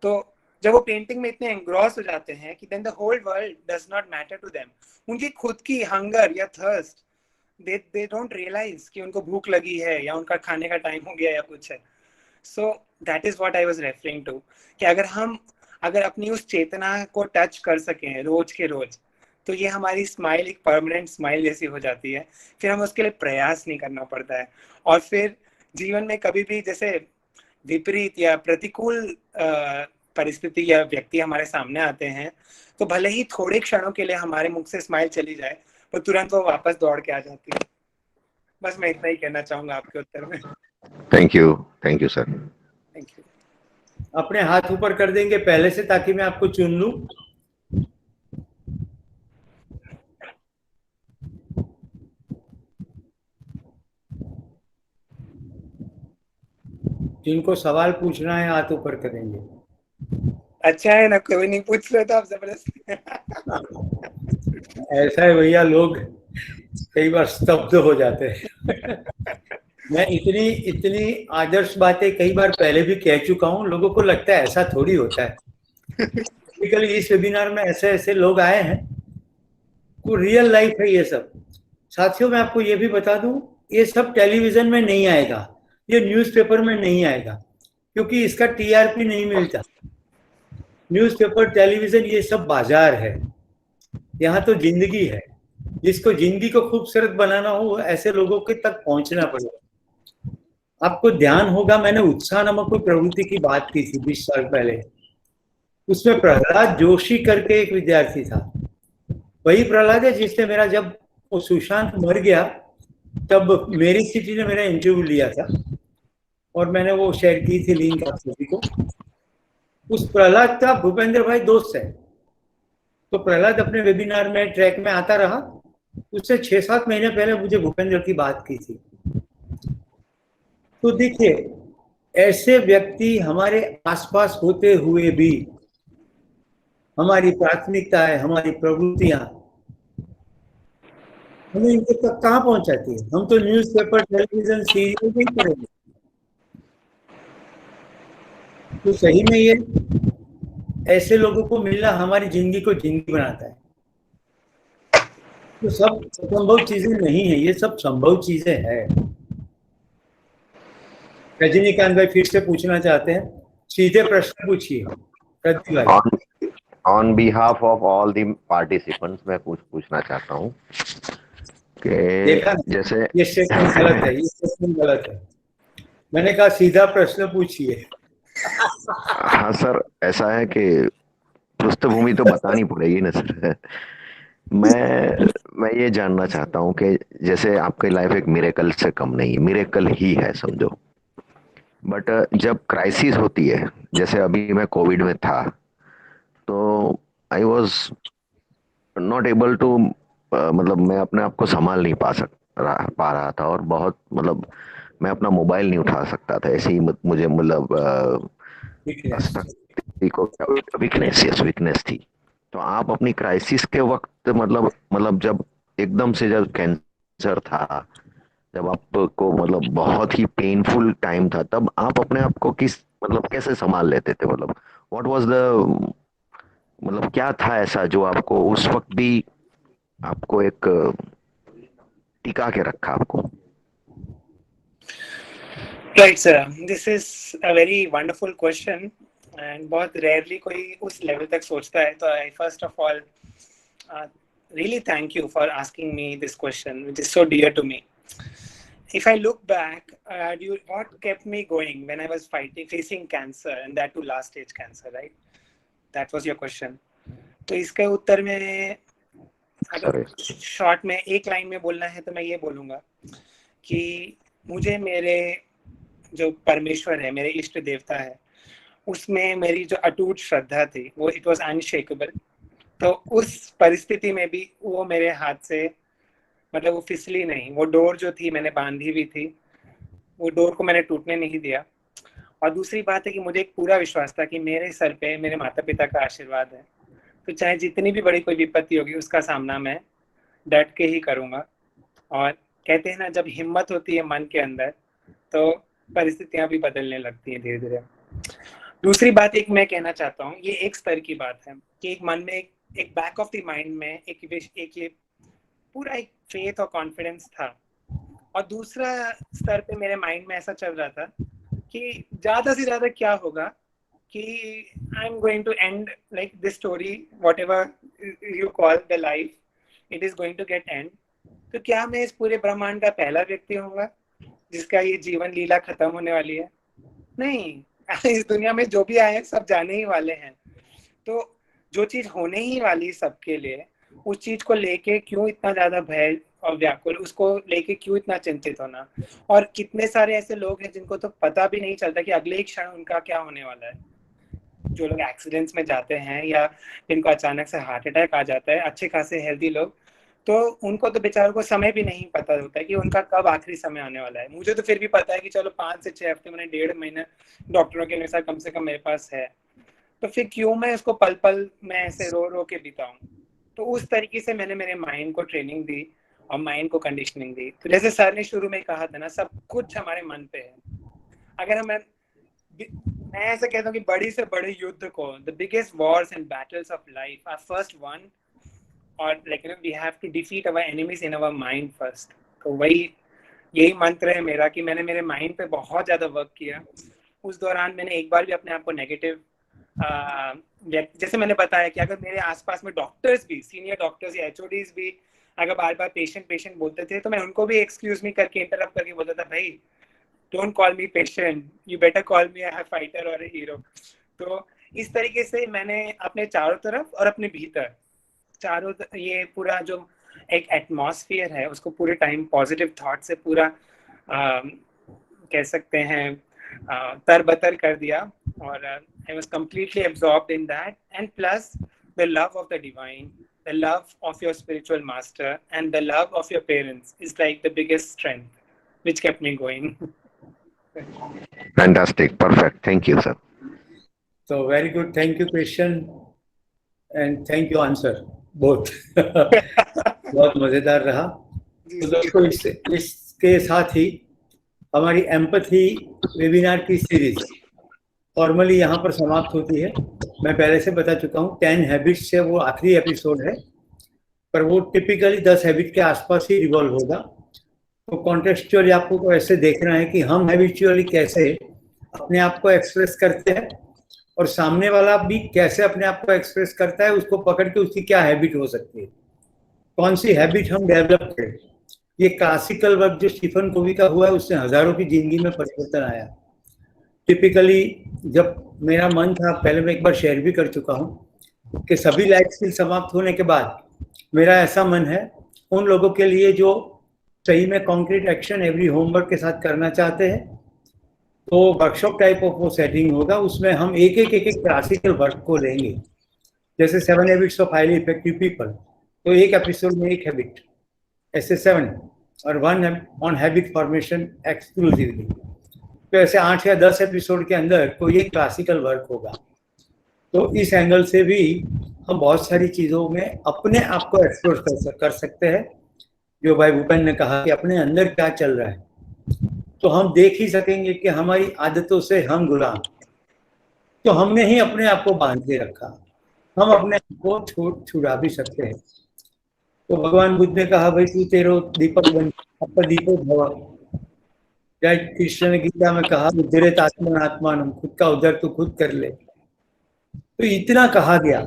तो जब वो पेंटिंग में इतने एंग्रॉस हो जाते हैं कि then the whole world does not matter to them. उनकी खुद की हंगर या थर्स्ट, दे डोंट रियलाइज कि उनको भूख लगी है या उनका खाने का टाइम हो गया या कुछ है। So that is what I was referring to, कि अगर अपनी उस चेतना को टच कर सकें रोज के रोज, तो ये हमारी स्माइल एक परमानेंट स्माइल जैसी हो जाती है। फिर हमें उसके लिए प्रयास नहीं करना पड़ता है, और फिर जीवन में कभी भी जैसे विपरीत या प्रतिकूल परिस्थिति या व्यक्ति हमारे सामने आते हैं, तो भले ही थोड़े क्षणों के लिए हमारे मुख से स्माइल चली जाए, पर तुरंत वो वापस दौड़ के आ जाती है। बस मैं इतना ही कहना चाहूंगा आपके उत्तर में। Thank you sir. Thank you. अपने हाथ ऊपर कर देंगे पहले से, ताकि मैं आपको चुन लूं। जिनको सवाल पूछना है हाथ ऊपर करेंगे। अच्छा है ना, कोई नहीं पूछ रहे तो आप जबरदस्ती। ऐसा है भैया, लोग कई बार स्तब्ध हो जाते हैं। मैं इतनी आदर्श बातें कई बार पहले भी कह चुका हूँ, लोगों को लगता है ऐसा थोड़ी होता है। टिपिकली इस वेबिनार में ऐसे ऐसे लोग आए हैं, तो रियल लाइफ है ये सब। साथियों, मैं आपको ये भी बता दूं, ये सब टेलीविजन में नहीं आएगा, ये न्यूज़पेपर में नहीं आएगा, क्योंकि इसका टीआरपी नहीं मिलता। न्यूज़पेपर, टेलीविजन, ये सब बाजार है। यहाँ तो जिंदगी है। जिसको जिंदगी को खूबसूरत बनाना हो, ऐसे लोगों के तक पहुंचना पड़ेगा। आपको ध्यान होगा, मैंने उत्साह नामक कोई प्रवृत्ति की बात की थी 20 साल पहले। उसमें प्रहलाद जोशी करके एक विद्यार्थी था। वही प्रहलाद है जिसने मेरा, जब वो सुशांत मर गया, तब मेरी सिटी ने मेरा इंटरव्यू लिया था, और मैंने वो शेयर की थी लिंक आप सभी को। उस प्रहलाद का भूपेंद्र भाई दोस्त है। तो प्रहलाद अपने वेबिनार में, ट्रैक में आता रहा। उससे 6-7 महीने पहले मुझे भूपेंद्र की बात की थी। तो देखिए, ऐसे व्यक्ति हमारे आसपास होते हुए भी हमारी प्राथमिकता है, हमारी प्रवृत्तियां हमें इनके तक कहाँ पहुंचाती है। हम तो न्यूज़पेपर, टेलीविजन, सीरियल नहीं करेंगे। तो सही में ये ऐसे लोगों को मिलना हमारी जिंदगी को जिंदगी बनाता है। तो सब संभव चीजें नहीं है, ये सब संभव चीजें हैं। रजनीकांत भाई फिर से पूछना चाहते हैं, सीधे प्रश्न पूछिए। प्रदीप भाई, on behalf of all the participants मैं कुछ पूछना चाहता हूँ कि जैसे ये स्टेटमेंट गलत है, ये स्टेटमेंट गलत है। मैंने कहा सीधा प्रश्न पूछिए। हाँ सर, ऐसा है कि पृष्ठभूमि तो बतानी पड़ेगी ना सर। मैं ये जानना चाहता हूँ कि जैसे आपकी लाइफ एक मिरेकल से कम नहीं है, मिरेकल ही है समझो। बट जब क्राइसिस होती है, जैसे अभी मैं कोविड में था, तो I was not able to, मतलब मैं अपने आप को संभाल नहीं पा रहा था, और बहुत मतलब मैं अपना मोबाइल नहीं उठा सकता था, ऐसे ही मुझे मतलब वीकनेस। शक्ति को, वीकनेस, यस वीकनेस थी। तो आप अपनी क्राइसिस के वक्त मतलब जब एकदम से जब कैंसर था, जब आपको मतलब बहुत ही पेनफुल टाइम था, तब आप अपने आप को किस मतलब कैसे संभाल लेते थे, मतलब व्हाट वाज द, मतलब क्या था ऐसा जो आपको उस वक्त भी आपको एक टिका के रखा आपको? Right, sir. This is a very wonderful question, and बहुत rarely कोई उस level तक सोचता है. तो I first of all really thank you for asking me this question, which is so dear to me. If I look back, what kept me going when I was facing cancer, and that to last stage cancer, right? That was your question. तो इसके उत्तर में अगर sir, short में एक line में बोलना है तो मैं ये बोलूँगा कि मुझे मेरे जो परमेश्वर है, मेरे इष्ट देवता है, उसमें मेरी जो अटूट श्रद्धा थी वो इट वाज अनशेकेबल। तो उस परिस्थिति में भी वो मेरे हाथ से मतलब वो फिसली नहीं, वो डोर जो थी मैंने बांधी हुई थी, वो डोर को मैंने टूटने नहीं दिया। और दूसरी बात है कि मुझे एक पूरा विश्वास था कि मेरे सर पे मेरे माता पिता का आशीर्वाद है, तो चाहे जितनी भी बड़ी कोई विपत्ति होगी उसका सामना मैं डट के ही करूँगा। और कहते हैं ना, जब हिम्मत होती है मन के अंदर तो परिस्थितियां भी बदलने लगती हैं धीरे धीरे। दूसरी बात एक मैं कहना चाहता हूँ, ये एक स्तर की बात है कि एक मन में एक बैक ऑफ द माइंड में एक ये पूरा एक फेथ और कॉन्फिडेंस था। और दूसरा स्तर पे मेरे माइंड में ऐसा चल रहा था कि ज्यादा से ज्यादा क्या होगा कि I am going to end like this story, whatever you call the life, it is going to get end. तो क्या मैं इस पूरे ब्रह्मांड का पहला व्यक्ति होऊंगा जिसका ये जीवन लीला खत्म होने वाली है? नहीं। इस दुनिया में जो भी आए हैं सब जाने ही वाले हैं। तो जो चीज होने ही वाली सबके लिए, उस चीज को लेके क्यों इतना ज्यादा भय और व्याकुल, उसको लेके क्यों इतना चिंतित होना? और कितने सारे ऐसे लोग हैं जिनको तो पता भी नहीं चलता कि अगले ही क्षण उनका क्या होने वाला है। जो लोग एक्सीडेंट्स में जाते हैं या जिनको अचानक से हार्ट अटैक आ जाता है, अच्छे खासे हेल्दी लोग, तो उनको तो बेचारों को समय भी नहीं पता होता है कि उनका कब आखिरी समय आने वाला है। मुझे तो फिर भी पता है कि चलो 5 से 6 हफ्ते, मैंने 1.5 महीना डॉक्टरों के अनुसार कम से कम मेरे पास है। तो फिर क्यों मैं उसको पल पल में ऐसे रो रो के बिताऊं? तो उस तरीके से मैंने मेरे माइंड को ट्रेनिंग दी और माइंड को कंडीशनिंग दी। तो जैसे सर ने शुरू में कहा था ना, सब कुछ हमारे मन पे है। अगर हम मैं ऐसा कहता हूँ कि बड़ी से बड़े युद्ध को, the biggest wars and battles of life are first one, और like we have to defeat our enemies in our mind first. तो वही यही मंत्र है मेरा कि मैंने मेरे माइंड पे बहुत ज्यादा वर्क किया। उस दौरान मैंने एक बार भी अपने आप को नेगेटिव, जैसे मैंने बताया कि अगर मेरे आसपास में डॉक्टर्स भी, सीनियर डॉक्टर्स या एचओडीज भी अगर बार बार पेशेंट पेशेंट बोलते थे, तो मैं उनको भी एक्सक्यूज मी करके इंटरप्ट करके बोलता था, भाई don't call me patient, you better call me a fighter और अ हीरो। तो इस तरीके से मैंने अपने चारों तरफ और अपने भीतर चारों ये पूरा जो एक एटमॉस्फेयर है उसको पूरे टाइम पॉजिटिव थॉट से पूरा कह सकते हैं तरबतर कर दिया। और I was completely absorbed in that, and plus the love of the divine, the love of your spiritual master, and the love of your parents is like the biggest strength which kept me going. Fantastic, perfect, thank you sir. तो very good, thank you question and thank you answer both. बहुत मजेदार रहा। तो दोस्तों इसके साथ ही हमारी एम्पैथी वेबिनार की सीरीज फॉर्मली यहाँ पर समाप्त होती है। मैं पहले से बता चुका हूँ 10 हैबिट्स से वो आखिरी एपिसोड है, पर वो टिपिकली 10 हैबिट के आसपास ही रिवॉल्व होगा। तो कॉन्टेक्चुअली आपको ऐसे देखना है कि हम हैबिचुअली कैसे अपने आप को एक्सप्रेस करते हैं और सामने वाला भी कैसे अपने आप को एक्सप्रेस करता है, उसको पकड़ के उसकी क्या हैबिट हो सकती है, कौन सी हैबिट हम डेवलप करें। ये क्लासिकल वर्क जो स्टीफन कोवी का हुआ है, उससे हजारों की जिंदगी में परिवर्तन आया। टिपिकली जब मेरा मन था, पहले मैं एक बार शेयर भी कर चुका हूँ कि सभी लाइफ स्किल समाप्त होने के बाद मेरा ऐसा मन है उन लोगों के लिए जो सही में कॉन्क्रीट एक्शन एवरी होमवर्क के साथ करना चाहते हैं, तो वर्कशॉप टाइप ऑफ वो सेटिंग होगा। उसमें हम एक क्लासिकल वर्क को लेंगे, जैसे 7 habits of highly effective people, तो एक एपिसोड में एक हैबिट, ऐसे 7 और 1 ऑन हैबिट फॉर्मेशन एक्सक्लूसिवली। तो ऐसे 8 या 10 एपिसोड के अंदर कोई एक क्लासिकल वर्क होगा। तो इस एंगल से भी हम बहुत सारी चीज़ों में अपने आप को एक्सप्लोर कर सकते हैं। जो भाई भूपेन ने कहा कि अपने अंदर क्या चल रहा है, तो हम देख ही सकेंगे कि हमारी आदतों से हम गुलाम, तो हमने ही अपने आप को बांध के रखा, हम अपने आप को छुड़ा भी सकते हैं। तो भगवान बुद्ध ने कहा भाई तू तेरो दीपक बन, अपना दीपक भव। जय कृष्ण ने गीता में कहा उद्धरेत आत्मनात्मानम, खुद का उद्धर तो खुद कर ले। तो इतना कहा गया,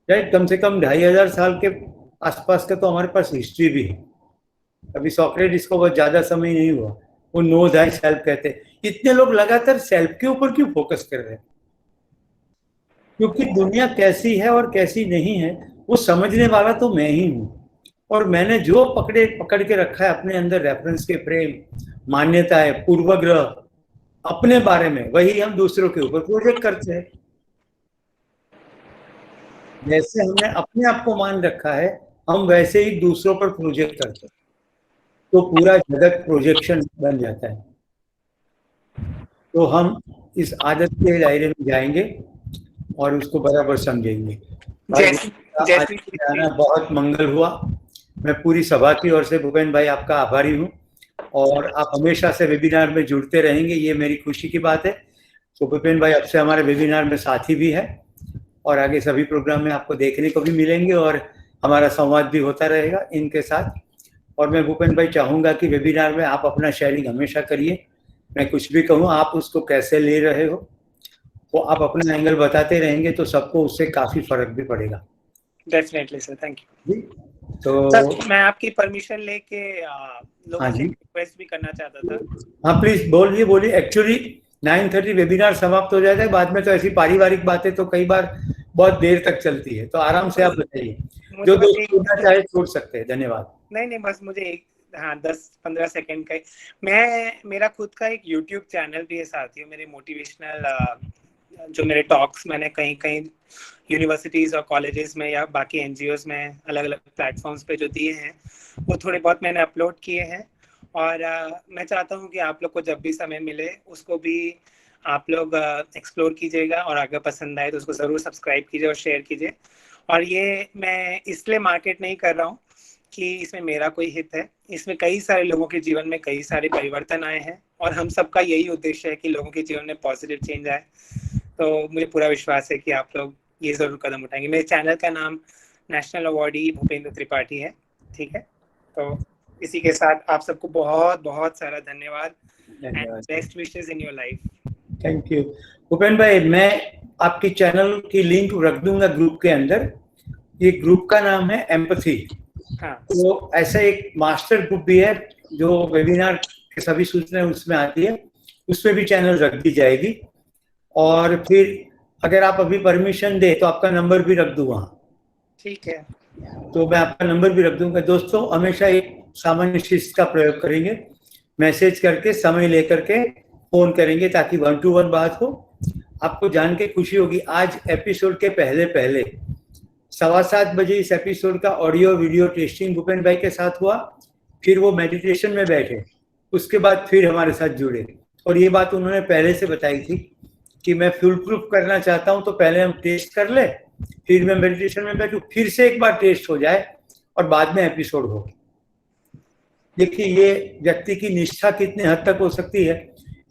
राइट। कम से कम 2500 साल के आसपास का तो हमारे पास हिस्ट्री भी है। अभी सॉक्रेटिस को बहुत ज्यादा समय नहीं हुआ, वो नो दाई सेल्फ कहते हैं। इतने लोग लगातार सेल्फ के ऊपर क्यों फोकस कर रहे हैं? क्योंकि दुनिया कैसी है और कैसी नहीं है वो समझने वाला तो मैं ही हूँ, और मैंने जो पकड़ के रखा है अपने अंदर रेफरेंस के फ्रेम, मान्यताएं, पूर्वग्रह अपने बारे में, वही हम दूसरों के ऊपर प्रोजेक्ट करते हैं। जैसे हमने अपने आप को मान रखा है, हम वैसे ही दूसरों पर प्रोजेक्ट करते हैं, तो पूरा जगत प्रोजेक्शन बन जाता है। तो हम इस आदत के दायरे में जाएंगे और उसको बराबर समझेंगे। आना बहुत मंगल हुआ। मैं पूरी सभा की ओर से भूपेन भाई आपका आभारी हूँ, और आप हमेशा से वेबिनार में जुड़ते रहेंगे, ये मेरी खुशी की बात है। तो भूपेन भाई अब से हमारे वेबिनार में साथी भी है, और आगे सभी प्रोग्राम में आपको देखने को भी मिलेंगे, और हमारा संवाद भी होता रहेगा इनके साथ। और मैं भूपेन भाई चाहूँगा कि वेबिनार में आप अपना शेयरिंग हमेशा करिए। मैं कुछ भी कहूँ, आप उसको कैसे ले रहे हो वो आप अपना एंगल बताते रहेंगे, तो सबको उससे काफ़ी फर्क भी पड़ेगा। Definitely sir, thank you. तो सर मैं आपकी परमिशन लेके लोगों से रिक्वेस्ट भी करना चाहता था। हाँ प्लीज बोलिए। एक्चुअली 9:30 वेबिनार समाप्त हो जाता है, बाद में तो ऐसी पारिवारिक बातें तो कई बार बहुत देर तक चलती है, तो आराम से आप बताइए, जो दोस्त छोड़ना चाहे छोड़ सकते हैं। धन्यवाद। नहीं बस मुझे 10-15 सेकंड का मेरा खुद का एक YouTube चैनल भी है साथियों। मेरे मोटिवेशनल जो मेरे टॉक्स मैंने कहीं यूनिवर्सिटीज और कॉलेजेस में या बाकी एनजीओज में अलग अलग प्लेटफॉर्म्स पे जो दिए हैं, वो थोड़े बहुत मैंने अपलोड किए हैं। और मैं चाहता हूँ कि आप लोग को जब भी समय मिले उसको भी आप लोग एक्सप्लोर कीजिएगा, और अगर पसंद आए तो उसको ज़रूर सब्सक्राइब कीजिए और शेयर कीजिए। और ये मैं इसलिए मार्केट नहीं कर रहा हूँ कि इसमें मेरा कोई हित है, इसमें कई सारे लोगों के जीवन में कई सारे परिवर्तन आए हैं, और हम सबका यही उद्देश्य है कि लोगों के जीवन में पॉजिटिव चेंज आए। तो मुझे पूरा विश्वास है कि आप लोग ये ज़रूर कदम उठाएंगे। मेरे चैनल का नाम नेशनल अवार्डी भूपेंद्र त्रिपाठी है, ठीक है। तो इसी के साथ आप सबको बहुत बहुत सारा धन्यवाद and best wishes in your life. Thank you Bhupen भाई। मैं आपकी चैनल की लिंक रख दूंगा ग्रुप के अंदर। ये ग्रुप का नाम है एम्पैथी। हाँ, तो ऐसा एक मास्टर ग्रुप भी है जो वेबिनार के सभी सूचनाएं उसमें आती है, उसमें भी चैनल रख दी जाएगी। और फिर अगर आप अभी परमिशन दे तो आपका नंबर भी रख दूँ वहाँ, ठीक है। तो मैं आपका नंबर भी रख दूंगा। दोस्तों हमेशा एक सामान्य शिष्ट का प्रयोग करेंगे, मैसेज करके समय लेकर के फोन करेंगे ताकि 1 to 1 बात हो। आपको जान के खुशी होगी, आज एपिसोड के पहले 7:15 बजे इस एपिसोड का ऑडियो वीडियो टेस्टिंग भूपेन भाई के साथ हुआ। फिर वो मेडिटेशन में बैठे, उसके बाद फिर हमारे साथ जुड़े, और ये बात उन्होंने पहले से बताई थी कि मैं फुल प्रूफ करना चाहता हूँ, तो पहले हम टेस्ट कर ले, फिर मैं मेडिटेशन में बैठूं, फिर से एक बार टेस्ट हो जाए और बाद में एपिसोड हो। देखिए ये व्यक्ति की निष्ठा कितने हद तक हो सकती है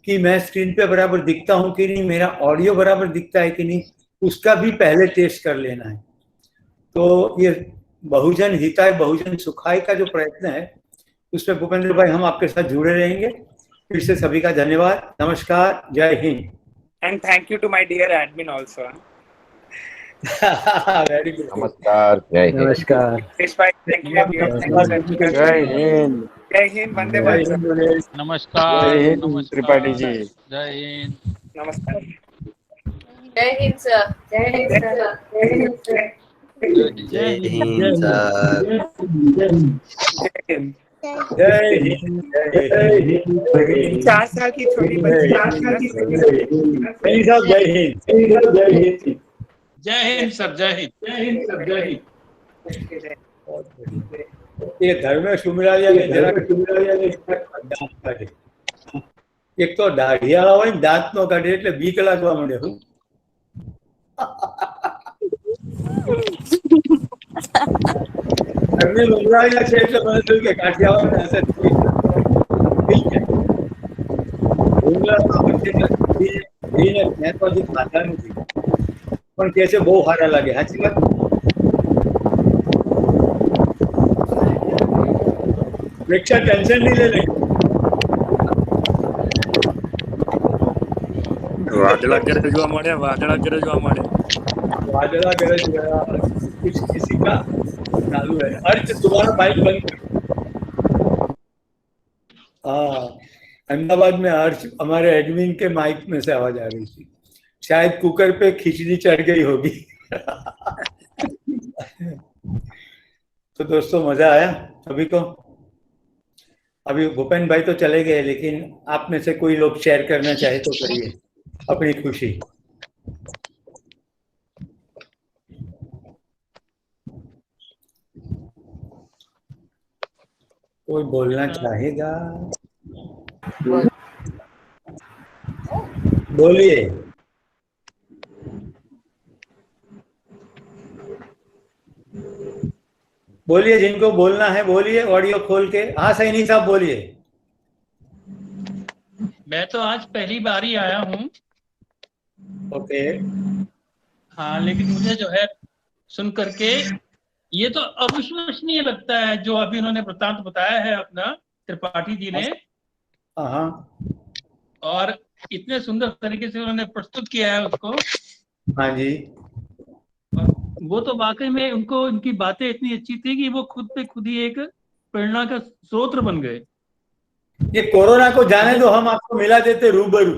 कि मैं स्क्रीन पे बराबर दिखता हूँ कि नहीं, मेरा ऑडियो बराबर दिखता है कि नहीं, उसका भी पहले टेस्ट कर लेना है। तो ये बहुजन हिताय बहुजन सुखाय का जो प्रयत्न है, उसमें भूपेंद्र भाई हम आपके साथ जुड़े रहेंगे। फिर से सभी का धन्यवाद, नमस्कार, जय Hind. And thank you to my dear admin also. Very good. नमस्कार, जय हिंद। नमस्कार। Thank you. जय हिंद। जय हिंद, वंदे मातरम। नमस्कार, त्रिपाठी जी। जय हिंद। नमस्कार। जय हिंद सर। जय हिंद सर। जय हिंद सर। जय हिंद सर। जय हिंद। जय हिंद, जय हिंद। 4 साल की छोटी बच्ची नहीं साहब, जय हिंद, जय हिंद। जय हिंद सर। जय हिंद। जय हिंद सर। जय हिंद। बहुत बढ़िया। ये घर में सुमिरालिया ने जरा दांत काढे। एक तो દાઢિયાળા હોય ને દાંત નો કાઢે એટલે બીક લાગવા માંડે. ઘરની સુમિરાલિયા છે એટલે મને થયું કે કાઠિયાવાડ હશે. ખાતા નથી પણ કે છે બહુ સારા લાગે. સાચી વાત. પ્રેક્ષા ટેન્શન નહીં લે. વાદળા ઘરે જોવા મળે. વાદળા ઘરે જોવા મળે. वादला गरज गया, कुछ किसी का चालू है. अर्ज तुम्हारा माइक बंद करो. हाँ, अहमदाबाद में अर्ज हमारे एडमिन के माइक में से आवाज आ रही थी. शायद कुकर पे खिचड़ी चढ़ गई होगी. तो दोस्तों मजा आया सभी को. अभी भूपेन भाई तो चले गए, लेकिन आप में से कोई लोग शेयर करना चाहे तो करिए अपनी खुशी. कोई बोलना चाहेगा? बोलिए. बोलिए, जिनको बोलना है बोलिए, ऑडियो खोल के. हाँ सैनी साहब बोलिए. मैं तो आज पहली बार ही आया हूँ. ओके. हाँ, लेकिन मुझे जो है सुन करके ये तो अविश्वसनीय लगता है जो अभी उन्होंने वृत्तांत बताया है अपना त्रिपाठी जी ने. हाँ, और इतने सुंदर तरीके से उन्होंने प्रस्तुत किया है उसको. हाँ जी. वो तो वाकई में उनको उनकी बातें इतनी अच्छी थी कि वो खुद पे खुद ही एक प्रेरणा का स्रोत बन गए. ये कोरोना को जाने दो, हम आपको मिला देते रूबरू.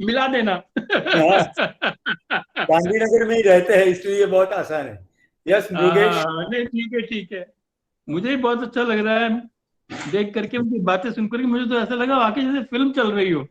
मिला देना. गांधीनगर में ही रहते हैं इसलिए बहुत आसान है. यस मुकेश. नहीं, ठीक है, ठीक है. मुझे भी बहुत अच्छा लग रहा है देख करके, उनकी बातें सुन करके. मुझे तो ऐसा लगा वाकई जैसे फिल्म चल रही हो.